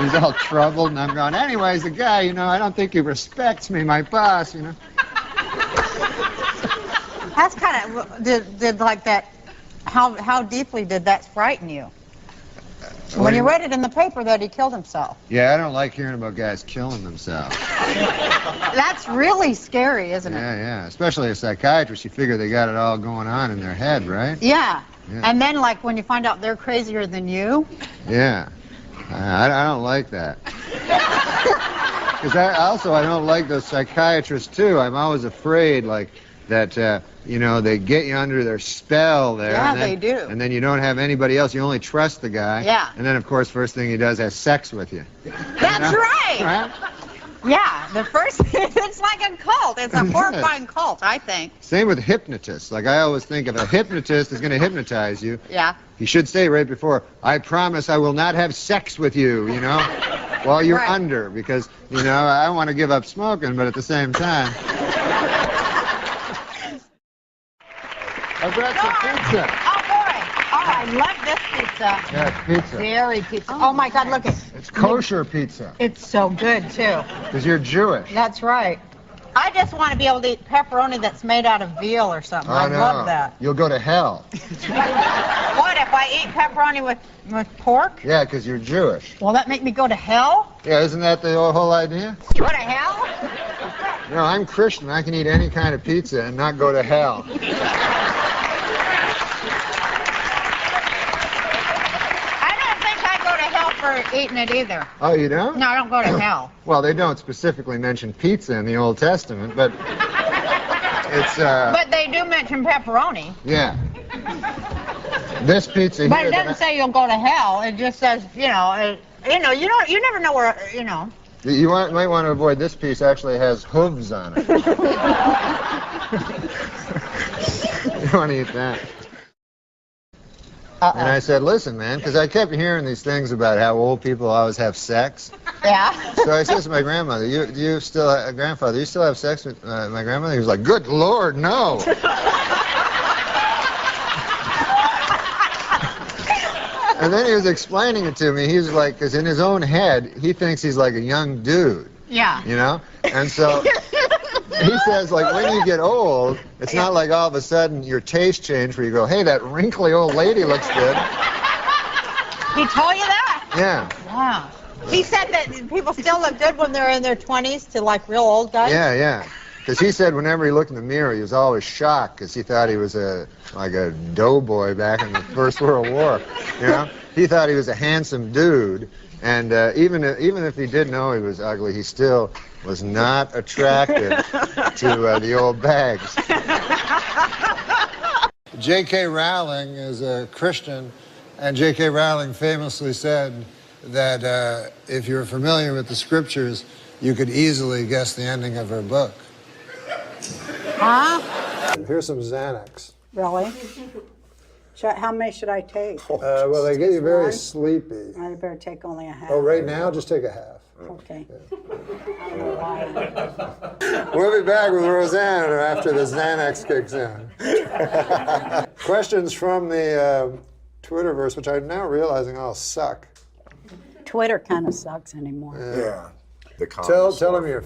He's all troubled, and I'm going, anyways, the guy, you know, I don't think he respects me, my boss, you know? That's kind of, did like that, how deeply did that frighten you? When you read it in the paper that he killed himself. Yeah, I don't like hearing about guys killing themselves. That's really scary, isn't it? Yeah. Especially a psychiatrist, you figure they got it all going on in their head, right? Yeah. And then, like, when you find out they're crazier than you. Yeah. I don't like that. Because I don't like those psychiatrists, too. I'm always afraid, like, that, you know, they get you under their spell there. Yeah, and then, they do. And then you don't have anybody else. You only trust the guy. Yeah. And then, of course, first thing he does has sex with you. That's right. Yeah, the first, it's like a cult. It's a horrifying cult, I think. Same with hypnotists. Like, I always think if a hypnotist is going to hypnotize you, yeah, he should say right before, I promise I will not have sex with you, you know, while you're under. Because, you know, I want to give up smoking, but at the same time. I brought some pizza. Oh, boy. Oh, I love this pizza. Yeah, pizza. Dairy pizza. Oh, my God, look it. It's kosher pizza. It's so good, too. Because you're Jewish. That's right. I just want to be able to eat pepperoni that's made out of veal or something. I love that. You'll go to hell. What, if I eat pepperoni with pork? Yeah, because you're Jewish. Will that make me go to hell? Yeah, isn't that the whole idea? Go to hell? No, I'm Christian. I can eat any kind of pizza and not go to hell. For eating it either. Oh, you don't? No, I don't go to hell. Well, they don't specifically mention pizza in the Old Testament, but it's But they do mention pepperoni. Yeah. This pizza but here. It doesn't say you'll go to hell. It just says, you never know where, you know. You might want to avoid this piece. Actually has hooves on it. You want to eat that? And I said, listen, man, because I kept hearing these things about how old people always have sex. Yeah. So I said to my grandmother, grandfather, do you still have sex with my grandmother? He was like, good Lord, no. And then he was explaining it to me. He was like, because in his own head, he thinks he's like a young dude. Yeah. You know? And so he says, like, when you get old, it's not like all of a sudden your taste change where you go, hey, that wrinkly old lady looks good. He told you that? Yeah. Wow. He said that people still look good when they're in their 20s to, like, real old guys? Yeah. Because he said whenever he looked in the mirror, he was always shocked because he thought he was like a doughboy back in the First World War. You know? He thought he was a handsome dude. And even if he did know he was ugly, he still was not attracted to the old bags. J.K. Rowling is a Christian, and J.K. Rowling famously said that if you're familiar with the scriptures, you could easily guess the ending of her book. Huh? Here's some Xanax. Really? How many should I take? Well, they get you very sleepy. I better take only a half. Oh, right now, just take a half. Okay. Yeah. I don't know why. We'll be back with Roseanne after the Xanax kicks in. Questions from the Twitterverse, which I'm now realizing all suck. Twitter kind of sucks anymore. Yeah. The Tell them your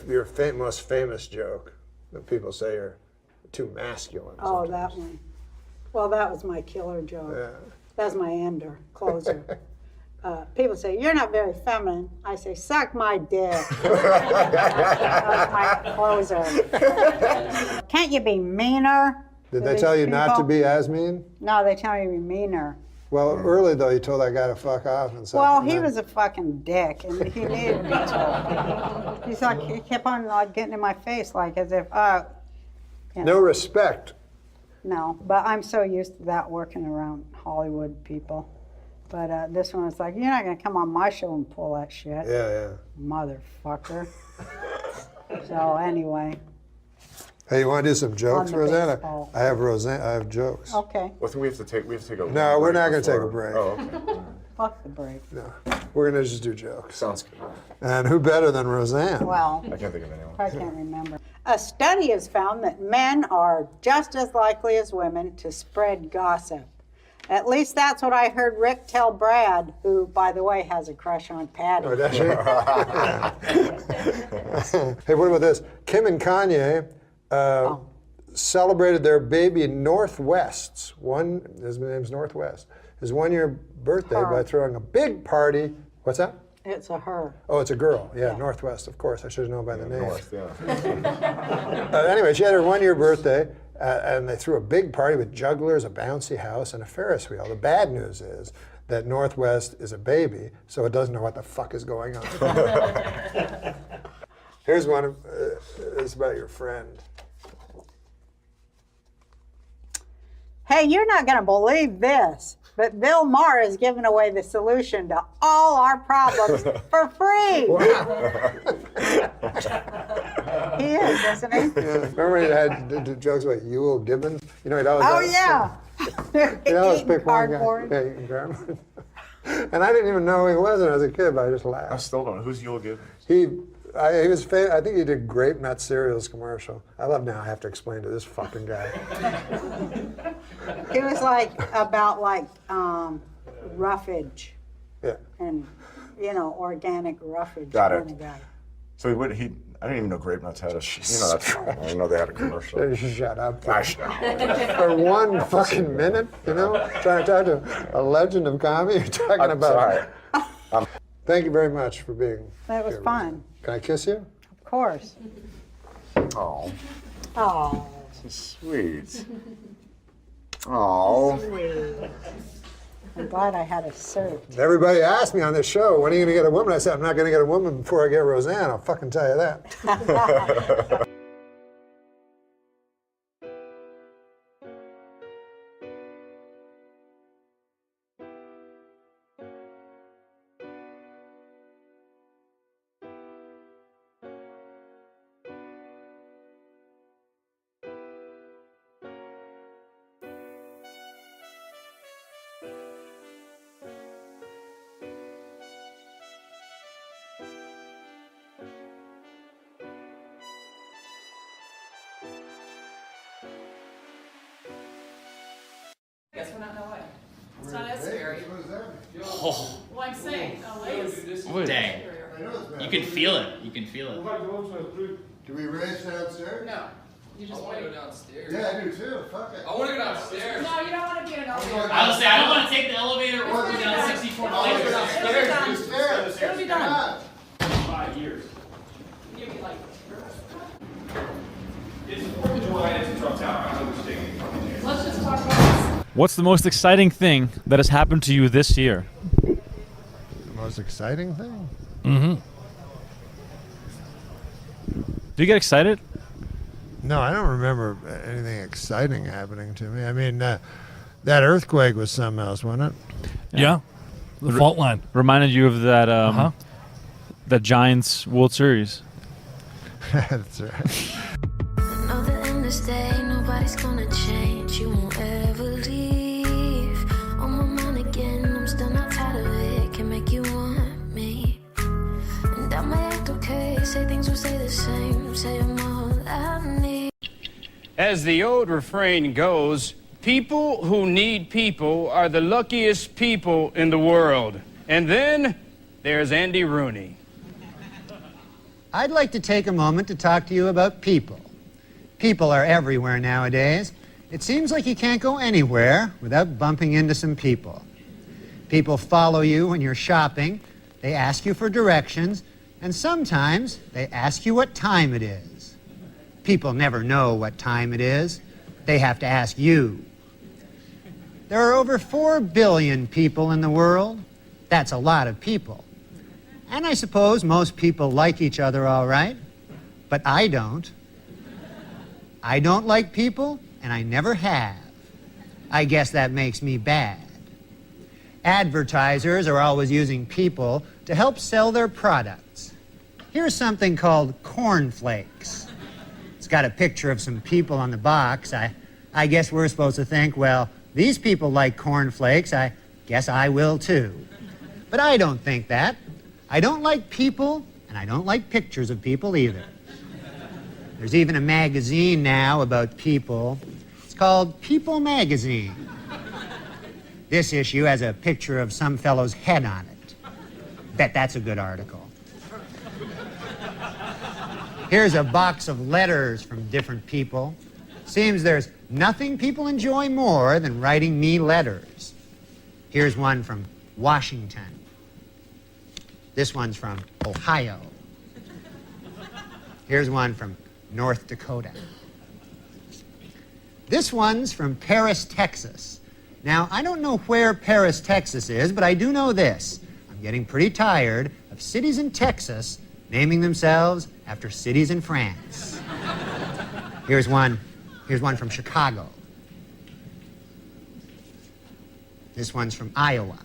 most famous joke that people say you're too masculine. Oh, that one. Well, that was my killer joke. Yeah. That's my ender, closer. People say, you're not very feminine. I say, suck my dick. That's my closer. Can't you be meaner? Did they tell you not to be as mean? No, they tell you to be meaner. Well, early though, you told that guy to fuck off and stuff. Well, and he then- was a fucking dick, and he needed to be told. He's like, he kept on like getting in my face, like as if, you know. No respect. No, but I'm so used to that working around Hollywood people. But this one was like, you're not gonna come on my show and pull that shit. Yeah. Motherfucker. So anyway. Hey, you want to do some jokes, On the Rosanna? baseball. I have jokes. Okay. Well, I think we have to take a. No, we're break not going to take a before- break. Oh, okay. Fuck the break. No, we're going to just do jokes. Sounds good. And who better than Roseanne? Well, I can't think of anyone. I can't remember. A study has found that men are just as likely as women to spread gossip. At least that's what I heard Rick tell Brad, who, by the way, has a crush on Patty. Oh, does she? Hey, what about this? Kim and Kanye celebrated their baby Northwest's his name's Northwest, his 1-year birthday by throwing a big party. What's that? It's a her. Oh, it's a girl. Yeah, Northwest, of course. I should have known by the name. North, yeah. Anyway, she had her 1-year birthday, and they threw a big party with jugglers, a bouncy house, and a Ferris wheel. The bad news is that Northwest is a baby, so it doesn't know what the fuck is going on. Here's one. It's about your friend. Hey, you're not going to believe this, but Bill Maher is giving away the solution to all our problems for free. He is, isn't he? Yeah. Remember he had the jokes about Ewell Gibbons? You know, he'd always he'd always pick one guy. Yeah, eating cardboard. And I didn't even know who he was when I was a kid, but I just laughed. I still don't know. Who's Ewell Gibbons? He was I think he did Grape Nut Cereals commercial. I love now I have to explain to this fucking guy. It was like about roughage. Yeah. And, organic roughage. Got kind it. of guy. So I didn't even know Grape Nuts had a. That's fine. I didn't know they had a commercial. Shut up. Gosh, no. For 1 fucking minute, trying to talk to a legend of comedy, you're talking about. Sorry. Thank you very much for being. That was fun. Can I kiss you? Of course. Oh. Oh. So sweet. Oh. Sweet. I'm glad I had a cert. Everybody asked me on this show, when are you going to get a woman? I said, I'm not going to get a woman before I get Roseanne. I'll fucking tell you that. Guess we're not in LA. It's not as scary. Oh. Well, I'm saying LA is. Dang. You can feel it. You can feel it. Do we race downstairs? No. You just want to wait. go downstairs. Yeah, I do too. Fuck it. I want to go downstairs. No, you don't want to be in an elevator. I was saying, I don't want to take the elevator or go down 64 flights. It'll be done. 5 years. You'll be like. It's 4th of July and it's in Trump Tower. I don't understand. Let's just talk about this. What's the most exciting thing that has happened to you this year? The most exciting thing? Mm-hmm. Do you get excited? No, I don't remember anything exciting happening to me. I mean, that earthquake was something else, wasn't it? Yeah. The fault line. Reminded you of that that Giants World Series. That's right. Know the end of day, nobody's gonna change. You won't ever leave. On my mind again, I'm still not tired of it. Can make you want me. And I might act okay, say things will stay the same. Say I'm all I need. As the old refrain goes, people who need people are the luckiest people in the world. And then there's Andy Rooney. I'd like to take a moment to talk to you about people. People are everywhere nowadays. It seems like you can't go anywhere without bumping into some people. People follow you when you're shopping, they ask you for directions, and sometimes they ask you what time it is. People never know what time it is. They have to ask you. There are over 4 billion people in the world. That's a lot of people. And I suppose most people like each other all right, but I don't. I don't like people, and I never have. I guess that makes me bad. Advertisers are always using people to help sell their products. Here's something called cornflakes. It's got a picture of some people on the box. I guess we're supposed to think, well, these people like cornflakes. I guess I will too. But I don't think that. I don't like people, and I don't like pictures of people either. There's even a magazine now about people. It's called People Magazine. This issue has a picture of some fellow's head on it. Bet that's a good article. Here's a box of letters from different people. Seems there's nothing people enjoy more than writing me letters. Here's one from Washington. This one's from Ohio. Here's one from North Dakota. This one's from Paris, Texas. Now, I don't know where Paris, Texas is, but I do know this. I'm getting pretty tired of cities in Texas naming themselves after cities in France. Here's one from Chicago. This one's from Iowa.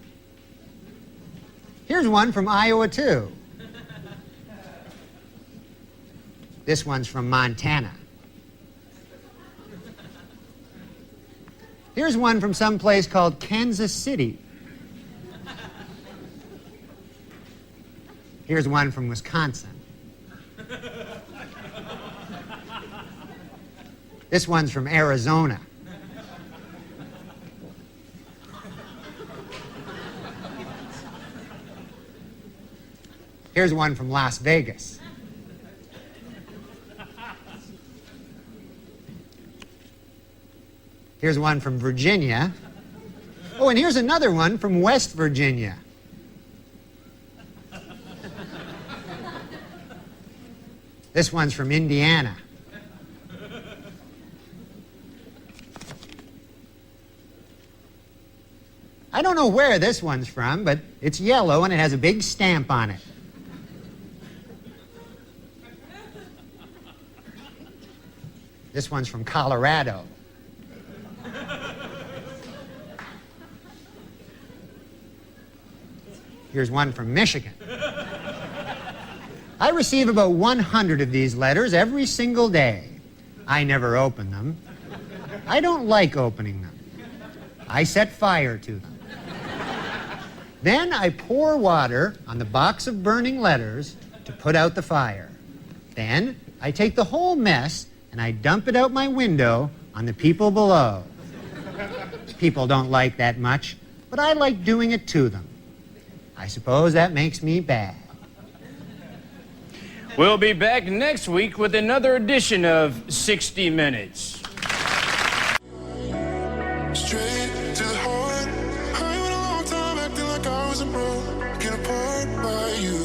Here's one from Iowa, too. This one's from Montana. Here's one from some place called Kansas City. Here's one from Wisconsin. This one's from Arizona. Here's one from Las Vegas. Here's one from Virginia. Oh, and here's another one from West Virginia. This one's from Indiana. I don't know where this one's from, but it's yellow and it has a big stamp on it. This one's from Colorado. Here's one from Michigan. I receive about 100 of these letters every single day. I never open them. I don't like opening them. I set fire to them. Then I pour water on the box of burning letters to put out the fire. Then I take the whole mess and I dump it out my window on the people below. People don't like that much, but I like doing it to them. I suppose that makes me bad. We'll be back next week with another edition of 60 Minutes. Straight to the heart. I went a long time acting like I wasn't broken apart by you.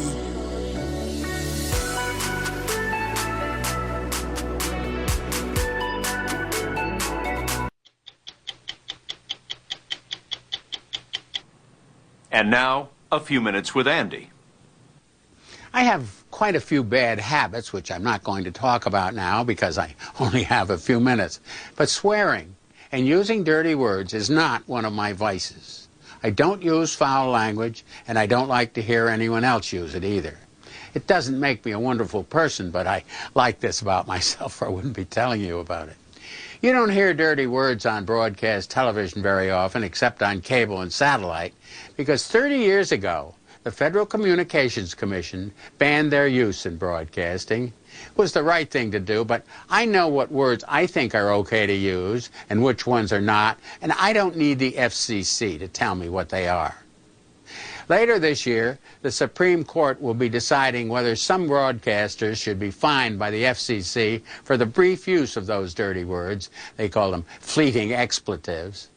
And now, a few minutes with Andy. I have quite a few bad habits, which I'm not going to talk about now because I only have a few minutes. But swearing and using dirty words is not one of my vices. I don't use foul language, and I don't like to hear anyone else use it either. It doesn't make me a wonderful person, but I like this about myself, or I wouldn't be telling you about it. You don't hear dirty words on broadcast television very often, except on cable and satellite, because 30 years ago, the Federal Communications Commission banned their use in broadcasting. It was the right thing to do, but I know what words I think are okay to use and which ones are not, and I don't need the FCC to tell me what they are. Later this year, the Supreme Court will be deciding whether some broadcasters should be fined by the FCC for the brief use of those dirty words. They call them fleeting expletives.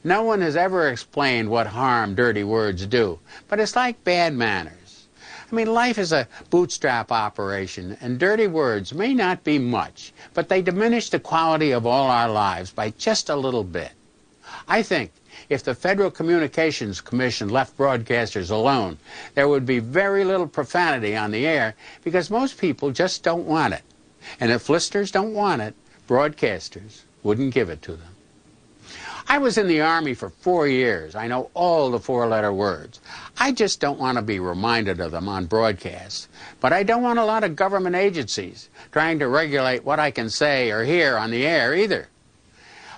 No one has ever explained what harm dirty words do, but it's like bad manners. I mean, life is a bootstrap operation, and dirty words may not be much, but they diminish the quality of all our lives by just a little bit. I think If the Federal Communications Commission left broadcasters alone, there would be very little profanity on the air because most people just don't want it. And if listeners don't want it, broadcasters wouldn't give it to them. I was in the Army for 4 years. I know all the four-letter words. I just don't want to be reminded of them on broadcasts. But I don't want a lot of government agencies trying to regulate what I can say or hear on the air either.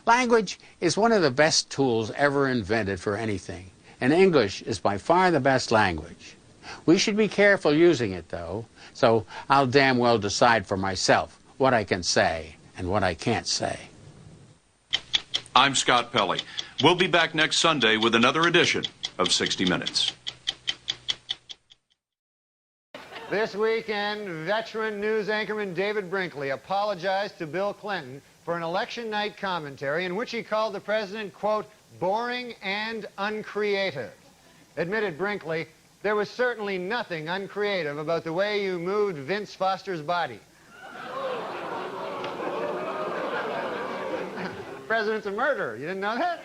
Language is one of the best tools ever invented for anything, and English is by far the best language. We should be careful using it, though, so I'll damn well decide for myself what I can say and what I can't say. I'm Scott Pelley. We'll be back next Sunday with another edition of 60 Minutes. This weekend, veteran news anchorman David Brinkley apologized to Bill Clinton for an election night commentary in which he called the president, quote, boring and uncreative. Admitted Brinkley, there was certainly nothing uncreative about the way you moved Vince Foster's body. The president's a murderer. You didn't know that?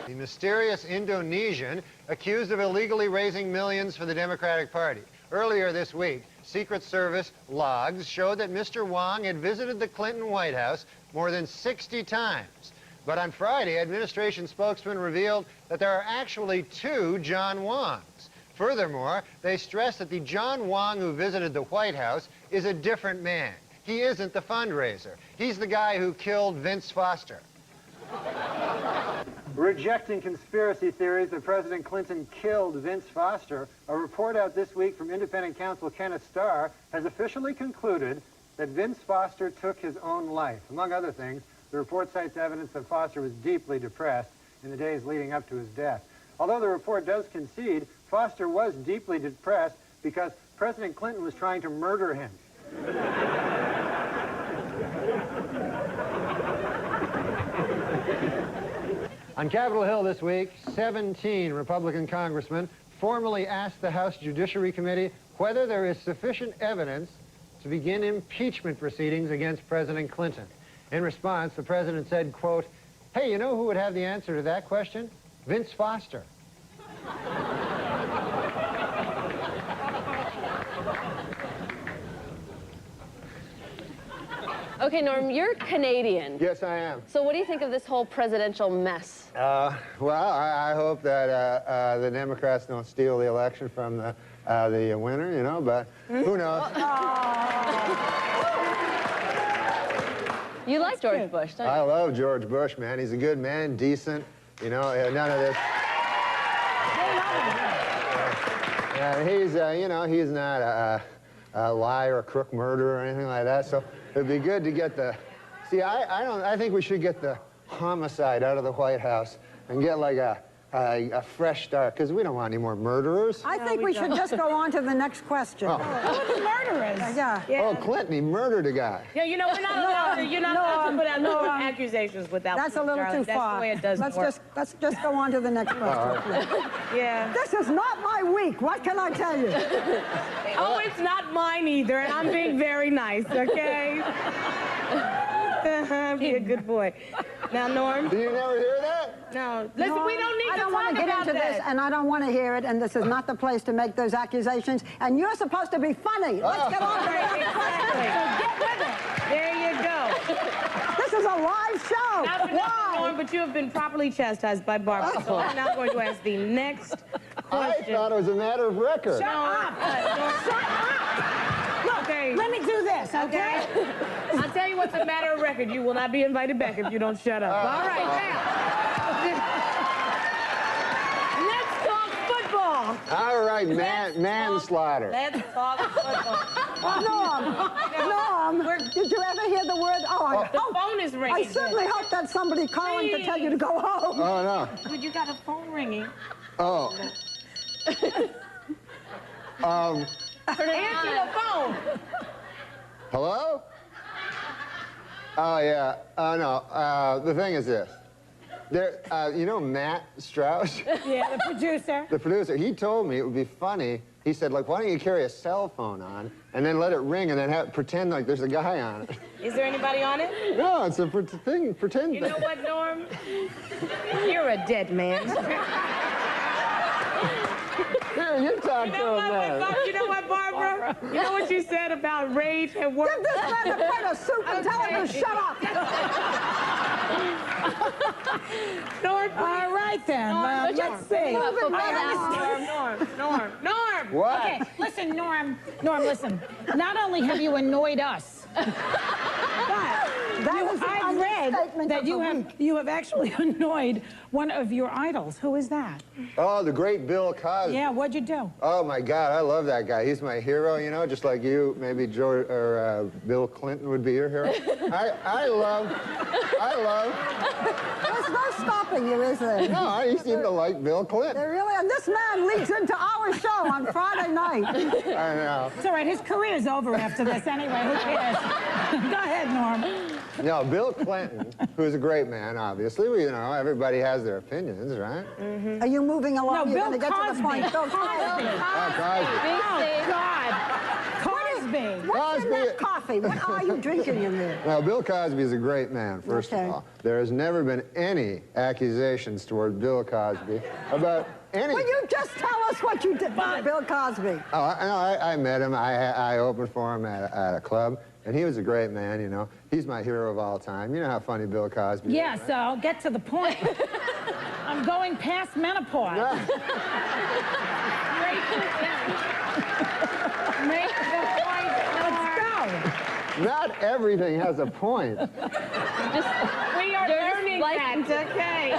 The mysterious Indonesian accused of illegally raising millions for the Democratic Party. Earlier this week, Secret Service logs showed that Mr. Wong had visited the Clinton White House more than 60 times. But on Friday, administration spokesman revealed that there are actually 2 John Wongs. Furthermore, they stressed that the John Wong who visited the White House is a different man. He isn't the fundraiser. He's the guy who killed Vince Foster. Rejecting conspiracy theories that President Clinton killed Vince Foster, a report out this week from independent counsel Kenneth Starr has officially concluded that Vince Foster took his own life. Among other things, the report cites evidence that Foster was deeply depressed in the days leading up to his death. Although the report does concede, Foster was deeply depressed because President Clinton was trying to murder him. On Capitol Hill this week, 17 Republican congressmen formally asked the House Judiciary Committee whether there is sufficient evidence to begin impeachment proceedings against President Clinton. In response, the president said, quote, hey, you know who would have the answer to that question? Vince Foster. Okay, Norm, you're Canadian. Yes, I am. So what do you think of this whole presidential mess? Well, I hope that the Democrats don't steal the election from the winner, you know, but who knows? You like George Bush, don't you? I love George Bush, man. He's a good man, decent, you know, none of this. Yeah, he's, you know, he's not a liar, a crook, murderer, or anything like that, so it'd be good to get the... See, I think we should get the homicide out of the White House and get like a fresh start, because we don't want any more murderers. I think we should just go on to the next question. Oh. Who are the murderers? Yeah. Oh, Clinton, he murdered a guy. Yeah, you know, we're not allowed to, you're not allowed to put out no accusations without... That's a little too far. That's the way it does work. Let's just go on to the next question. Yeah. This is not my week. What can I tell you? Oh, it's not mine either, and I'm being very nice, okay? Be a good boy. Now, Norm. Do you never hear that? No. Listen, we don't need to talk want to get into this, and I don't want to hear it, and this is not the place to make those accusations, and you're supposed to be funny. Let's get on to the next question. So get with it. There you go. This is a live show. Not for nothing, Norm, but you have been properly chastised by Barbara, so I'm now going to ask the next question. I thought it was a matter of record. Shut up. Shut up. Look, Okay. let me do this, okay? I'll tell you what's a matter of record. You will not be invited back if you don't shut up. All right, now. Let's talk football. All right, manslaughter. Let's talk football. Norm, did you ever hear the word? The phone is ringing. I certainly hope that's somebody calling to tell you to go home. Oh, no. But you got a phone ringing. Oh. Answer the phone. Hello? Oh, yeah. No. The thing is this. You know Matt Strauss? Yeah, the producer. The producer. He told me it would be funny He said, like, why don't you carry a cell phone on and then let it ring and then pretend like there's a guy on it? Is there anybody on it? No, it's a thing, pretend You know what, Norm? You're a dead man. Here, you talk to him, man. You know what, Barbara? You know what you said about rage at work? Give this man a plate of soup and tell him to shut up. Norm, all right then. Let's see. Norm. What? Okay, listen, Norm, listen. Not only have you annoyed us, but I've read that you have actually annoyed one of your idols. Who is that? Oh, the great Bill Cosby. Yeah, what'd you do? Oh my God, I love that guy. He's my hero, you know, just like you. Maybe Bill Clinton would be your hero. I love. There's no stopping you, is there? No, I seem to like Bill Clinton. They really, and this man leads into our show on Friday night. I know. It's all right, his career's over after this anyway, who cares? Go ahead, Norm. No, Bill Clinton, who's a great man, obviously. You know, everybody has their opinions, right? Mm-hmm. Are you moving along? No, You're Bill going to get to the point. Cosby. Bill Cosby. Oh, Cosby. Oh, God. Cosby. What's in that coffee? What are you drinking in there? Now, Bill Cosby is a great man, first of all. There has never been any accusations toward Bill Cosby about any... Will you just tell us what you did with Bill Cosby? Oh, I met him. I opened for him at a club, and he was a great man, you know. He's my hero of all time. You know how funny Bill Cosby is, Yeah, right? so I'll get to the point. I'm going past menopause. Make the point. Let's go. Not everything has a point. we are learning that, okay?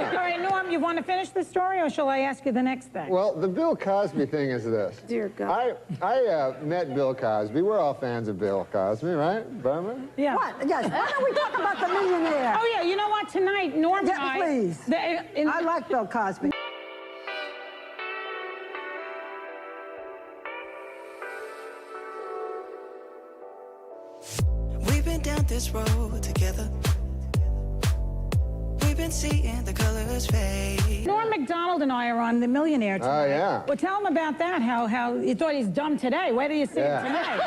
All right, Norm, you want to finish the story, or shall I ask you the next thing? Well, the Bill Cosby thing is this. Dear God. I met Bill Cosby. We're all fans of Bill Cosby, right, Barbara? Yeah. What? Yes. Why don't we talk about the millionaire? Oh, yeah, you know what? Tonight, Norm and I... please. I like Bill Cosby. We've been down this road together. We've been seeing the colors fade. Norm Macdonald and I are on The Millionaire tonight. Oh, yeah. Well, tell him about that, how you thought he's dumb today. Where do you see him tonight?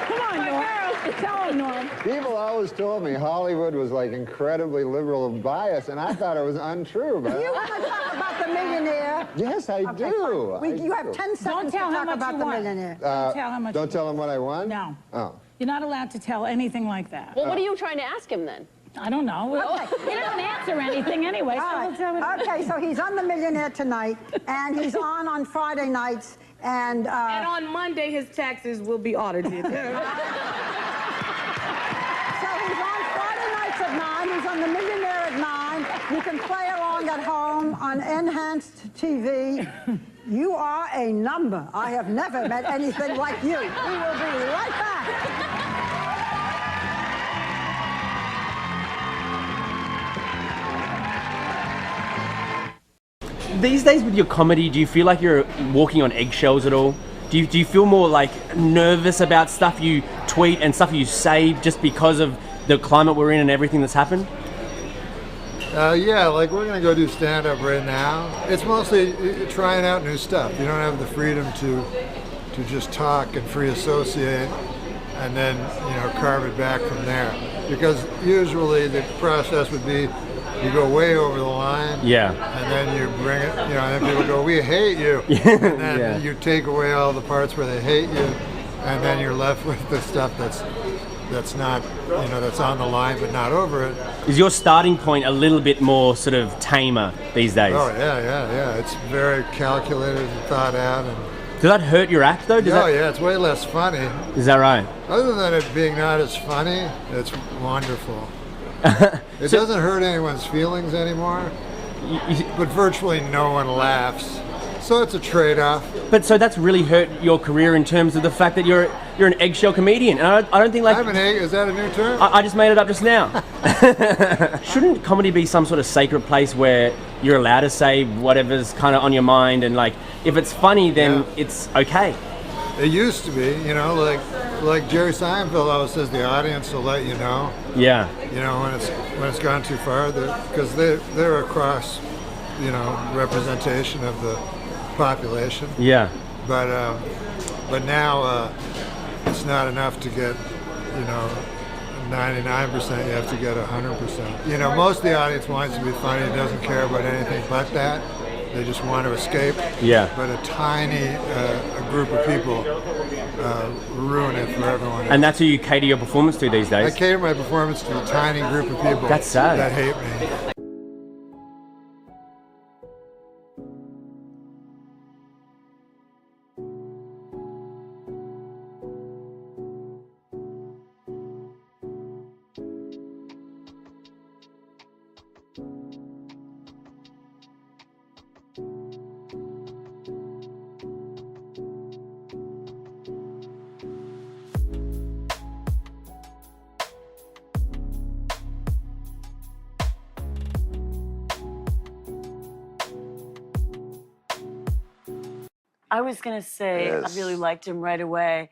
Come on, Norm. Tell him, Norm. People always told me Hollywood was like incredibly liberal and biased, and I thought it was untrue. But You want to talk about the millionaire? Yes, I do. You have 10 seconds tell to him talk what about you the want. millionaire. Don't tell him what Don't tell him what I want? No. Oh. You're not allowed to tell anything like that. Well, what are you trying to ask him then? I don't know. Okay. He doesn't answer anything anyway. All right. Okay, so he's on The Millionaire tonight, and he's on Friday nights, and on Monday, his taxes will be audited. So he's on Friday nights at 9. He's on The Millionaire at 9. You can play along at home on enhanced TV. You are a number. I have never met anything like you. We will be right back. These days with your comedy, do you feel like you're walking on eggshells at all? Do you feel more like nervous about stuff you tweet and stuff you say just because of the climate we're in and everything that's happened? Yeah, like we're gonna go do stand-up right now. It's mostly trying out new stuff. You don't have the freedom to just talk and free associate, and then carve it back from there. Because usually the process would be you go way over the line, Yeah. and then you bring it, and then people go, "We hate you," and then Yeah. you take away all the parts where they hate you, and then you're left with the stuff that's not, that's on the line but not over it. Is your starting point a little bit more sort of tamer these days? Oh yeah. It's very calculated and thought out. And Does that hurt your act though? yeah, it's way less funny. Is that right? Other than it being not as funny, it's wonderful. It doesn't hurt anyone's feelings anymore, but virtually no one laughs. So it's a trade-off. But so that's really hurt your career in terms of the fact that you're an eggshell comedian. And I don't think like... I'm an egg, is that a new term? I just made it up just now. Shouldn't comedy be some sort of sacred place where you're allowed to say whatever's kind of on your mind, and like if it's funny then it's okay? It used to be, like Jerry Seinfeld always says, the audience will let you know. Yeah. You know, when it's gone too far, because they're a cross, you know, representation of the population. Yeah. But now it's not enough to get, you know, 99%. You have to get 100%. You know, most of the audience wants to be funny. Doesn't care about anything but that. They just want to escape. Yeah. But a tiny a group of people ruin it for everyone. And that's who you cater your performance to these days? I cater my performance to a tiny group of people. That's sad. That hate me. I was gonna say I really liked him right away.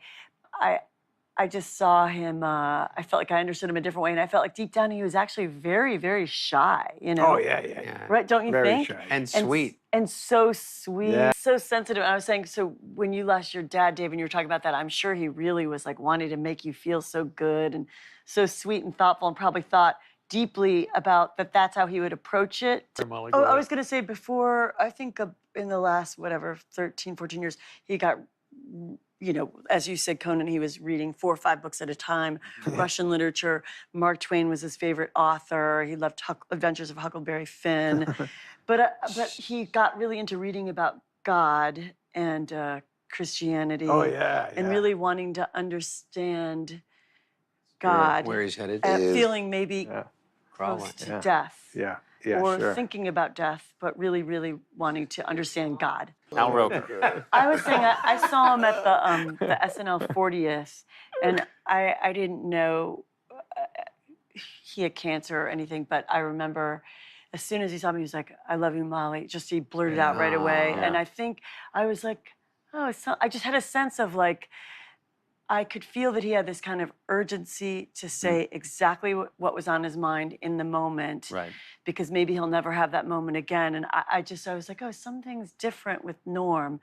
I just saw him. I felt like I understood him a different way, and I felt like deep down he was actually very, very shy. You know? Oh yeah. Right? Don't you Very think? shy. And sweet. And so sweet, Yeah. so sensitive. And I was saying, so when you lost your dad, Dave, and you were talking about that, I'm sure he really was like wanting to make you feel so good and so sweet and thoughtful, and probably thought deeply about that. That's how he would approach it. Oh, I was gonna say before. I think in the last 13, 14 years, he got. You know, as you said, Conan, he was reading 4 or 5 books at a time, Russian literature. Mark Twain was his favorite author. He loved Adventures of Huckleberry Finn. But he got really into reading about God and Christianity. Oh, yeah. And really wanting to understand God. Where he's headed. Feeling maybe close to death. Yeah, or sure. thinking about death, but really, really wanting to understand God. Al Roker. I was saying I saw him at the SNL 40th, and I didn't know he had cancer or anything, but I remember as soon as he saw me, he was like, "I love you, Molly." Just he blurted out right away, and I think I was like, "Oh," I just had a sense of like. I could feel that he had this kind of urgency to say exactly what was on his mind in the moment. Right. Because maybe he'll never have that moment again. And I was like, oh, something's different with Norm.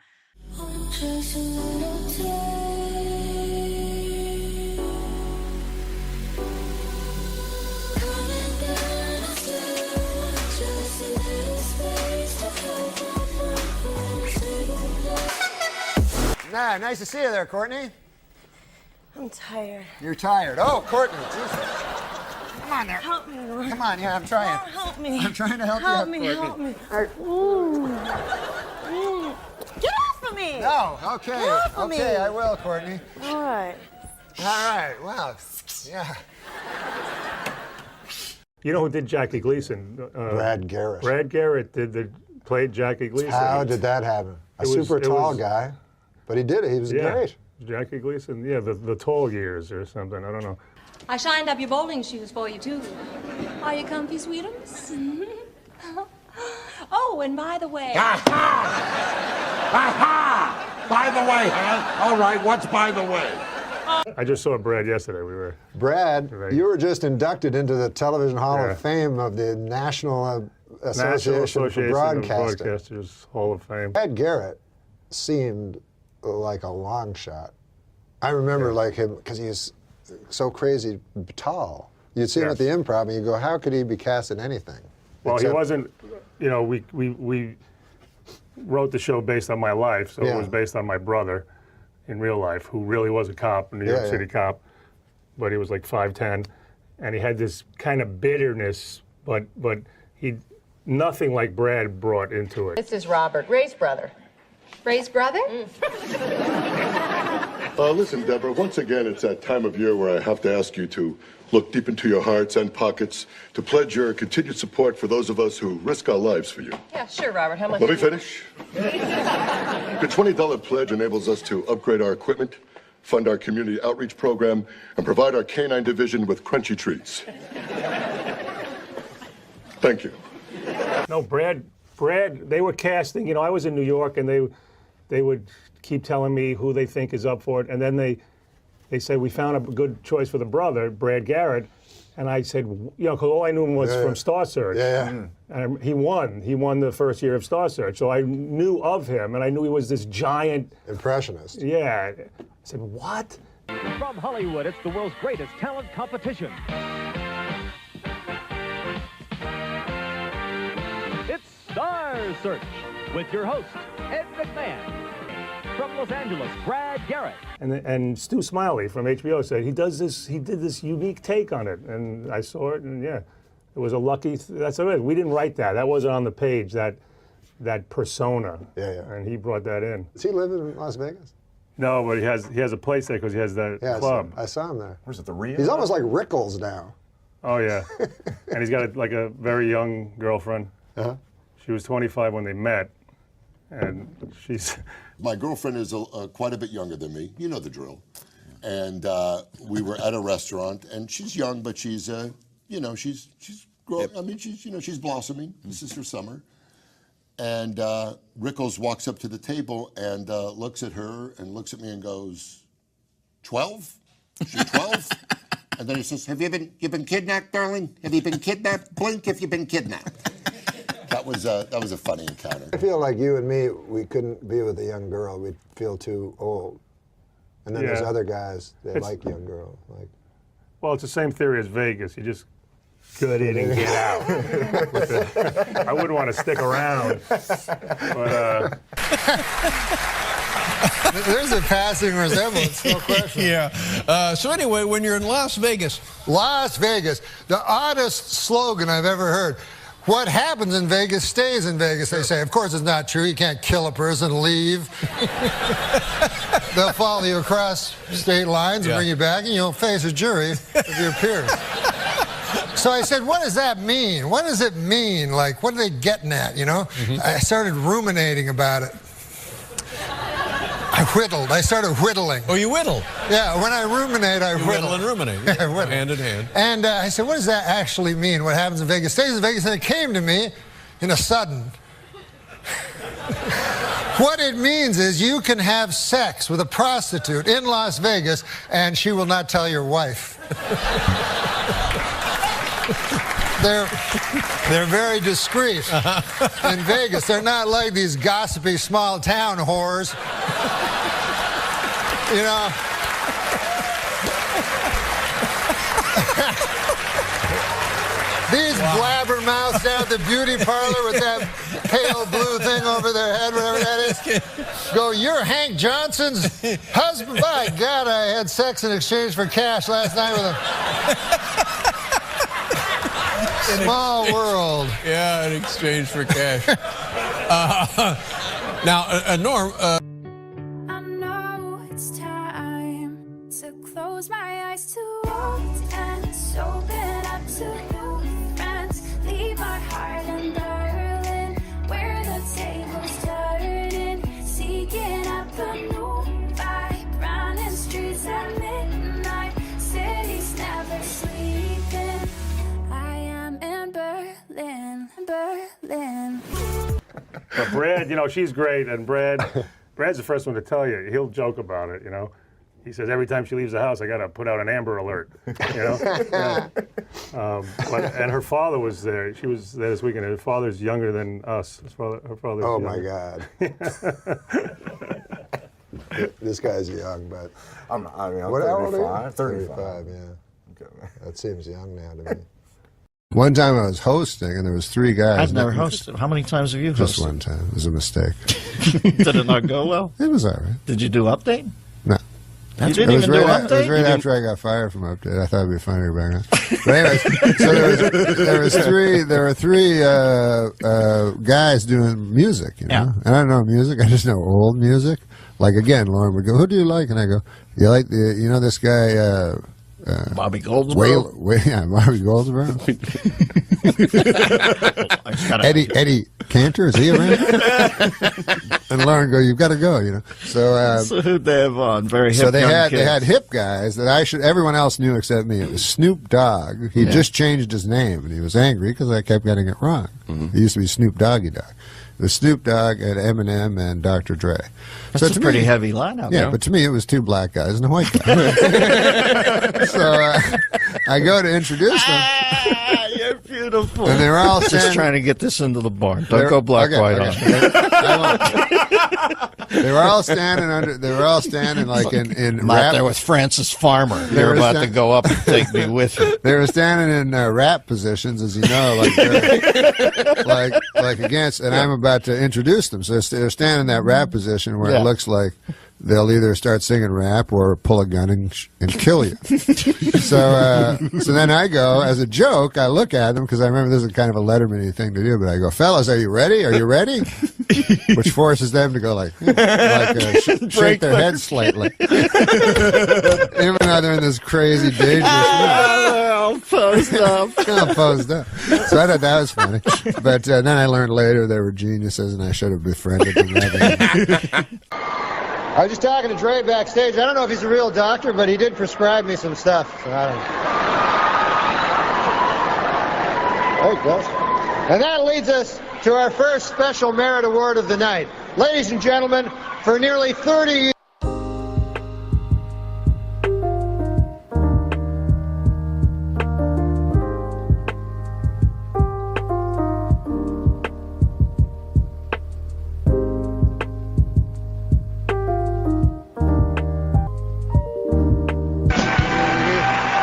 Nah, nice to see you there, Courtney. I'm tired. You're tired. Oh, Courtney, Jesus. Come on there. Help me, Norm. Come on, yeah, I'm trying. Norm, help me. I'm trying to help you out, Courtney. Help me. Get off of me! No, okay. Get off of Okay, me. I will, Courtney. All right. All right, wow. Yeah. You know who did Jackie Gleason? Brad Garrett. Brad Garrett played Jackie Gleason. How did that happen? A super tall guy, but he did it. He was great. Jackie Gleason, the tall years or something. I don't know. I shined up your bowling shoes for you, too. Are you comfy, sweetums? Oh, and by the way... Aha! Aha! By the way, huh? All right, what's by the way? I just saw Brad yesterday. Brad, you were just inducted into the Television Hall of Fame of the National Association for Broadcasting. Broadcasters Hall of Fame. Brad Garrett seemed like a long shot. I remember like him because he's so crazy tall. You'd see him at the Improv and you go, how could he be cast in anything? Well, he wasn't, you know, we wrote the show based on my life, so it was based on my brother in real life, who really was a cop, a New York City cop, but he was like 5'10", and he had this kind of bitterness, but he, nothing like Brad brought into it. This is Robert, Ray's brother. Ray's brother? Listen, Deborah, once again, it's that time of year where I have to ask you to look deep into your hearts and pockets to pledge your continued support for those of us who risk our lives for you. Yeah, sure, Robert. How much? Let me finish. Your $20 pledge enables us to upgrade our equipment, fund our community outreach program, and provide our canine division with crunchy treats. Thank you. No, Brad, they were casting, you know, I was in New York and they would keep telling me who they think is up for it, and then they said, we found a good choice for the brother, Brad Garrett. And I said, because all I knew him was from Star Search. And he won. He won the first year of Star Search. So I knew of him, and I knew he was this giant... impressionist. Yeah. I said, what? From Hollywood, it's the world's greatest talent competition. It's Star Search with your host, Ed McMahon. From Los Angeles, Brad Garrett. And Stu Smiley from HBO said he did this unique take on it, and I saw it, and yeah, it was a lucky. That's it. We didn't write that. That wasn't on the page. That persona. Yeah. And he brought that in. Does he live in Las Vegas? No, but he has a place there because he has that club. I saw him there. Where's it, the Rio? He's almost like Rickles now. Oh yeah, and he's got a very young girlfriend. She was 25 when they met, and she's. My girlfriend is quite a bit younger than me. You know the drill. And we were at a restaurant, and she's young, but she's she's growing. I mean, she's blossoming. This is her summer. And Rickles walks up to the table and looks at her and looks at me and goes, 12? She's 12? And then he says, have you been kidnapped, darling? Have you been kidnapped? Blink if you've been kidnapped. That was a funny encounter. I feel like you and me, we couldn't be with a young girl. We'd feel too old. And then there's other guys that like young girls. Well, it's the same theory as Vegas. You just get in and get out. I wouldn't want to stick around. But there's a passing resemblance, no question. Yeah. So anyway, when you're in Las Vegas. Las Vegas, the oddest slogan I've ever heard. What happens in Vegas stays in Vegas, they say. Of course, it's not true. You can't kill a person and leave. They'll follow you across state lines and bring you back, and you'll face a jury of your peers. So I said, what does that mean? What does it mean? Like, what are they getting at, you know? I started ruminating about it. I whittled. I started whittling. Oh, you whittle? Yeah, when I ruminate, I whittle. Whittle and ruminate. Yeah. Hand in hand. And I said, what does that actually mean? What happens in Vegas stays in Vegas? And it came to me in a sudden. What it means is you can have sex with a prostitute in Las Vegas and she will not tell your wife. They're very discreet in Vegas. They're not like these gossipy small town whores. You know. These blabbermouths down at the beauty parlor with that pale blue thing over their head, whatever that is, go, you're Hank Johnson's husband? By God, I had sex in exchange for cash last night with him. Small world. Yeah, in exchange for cash. Now, Norm. I know it's time to close my eyes to old ends, open up to new friends, leave my heart in Berlin, where the tables turning, seeking up a new vibe, running streets at midnight, cities never sleeping. I am in Berlin, Berlin. But Brad, you know, she's great, and Brad's the first one to tell you. He'll joke about it, you know. He says every time she leaves the house, I got to put out an Amber Alert, you know. And her father was there. She was there this weekend. Her father's younger than us. Her father's oh younger. My God. This guy's young, but I'm 35. 35, yeah. Okay. That seems young now to me. One time I was hosting, and there was 3 guys. I've never hosted. How many times have you hosted? Just one time. It was a mistake. Did it not go well? It was all right. Did you do Update? No. You didn't even do Update? It was right after I got fired from Update. I thought it'd be funnier back then. But anyways, so there were three guys doing music, you know. Yeah. And I don't know music. I just know old music. Like again, Lauren would go, "Who do you like?" And I go, "You like this guy." Bobby Goldsboro. Yeah, Bobby Goldsboro. Eddie Cantor, is he around? And Lauren go, "You've got to go," you know. So who'd they have on? Very hip. So they had hip guys that everyone else knew except me. It was Snoop Dogg. He just changed his name, and he was angry because I kept getting it wrong. It used to be Snoop Doggy Dogg. the Snoop Dogg and Eminem and Dr. Dre. That's a pretty heavy lineup. Yeah, but to me it was 2 black guys and a white guy. So I go to introduce them. You're beautiful. And they were all just trying to get this into the barn. Don't go black-white on it. They were all standing like in rap. There was Francis Farmer. You're about to go up and take me with you. They were standing in rap positions, as you know, like against, and I'm about to introduce them. So they're standing in that rap position where it looks like they'll either start singing rap or pull a gun and kill you. So then I go, as a joke, I look at them, because I remember this is kind of a Letterman-y thing to do, but I go, fellas, are you ready? Are you ready? Which forces them to go shake their heads slightly. Even though they're in this crazy, dangerous they're all posed up. All posed up. So I thought that was funny. But then I learned later they were geniuses, and I should have befriended them rather than... I was just talking to Dre backstage. I don't know if he's a real doctor, but he did prescribe me some stuff. So I don't know. There he goes. And that leads us to our first special merit award of the night. Ladies and gentlemen, for nearly 30 years...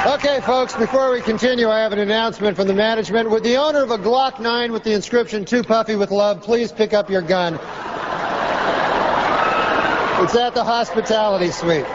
Okay, folks, before we continue, I have an announcement from the management. Would the owner of a Glock 9 with the inscription, "Too Puffy with Love," please pick up your gun? It's at the hospitality suite.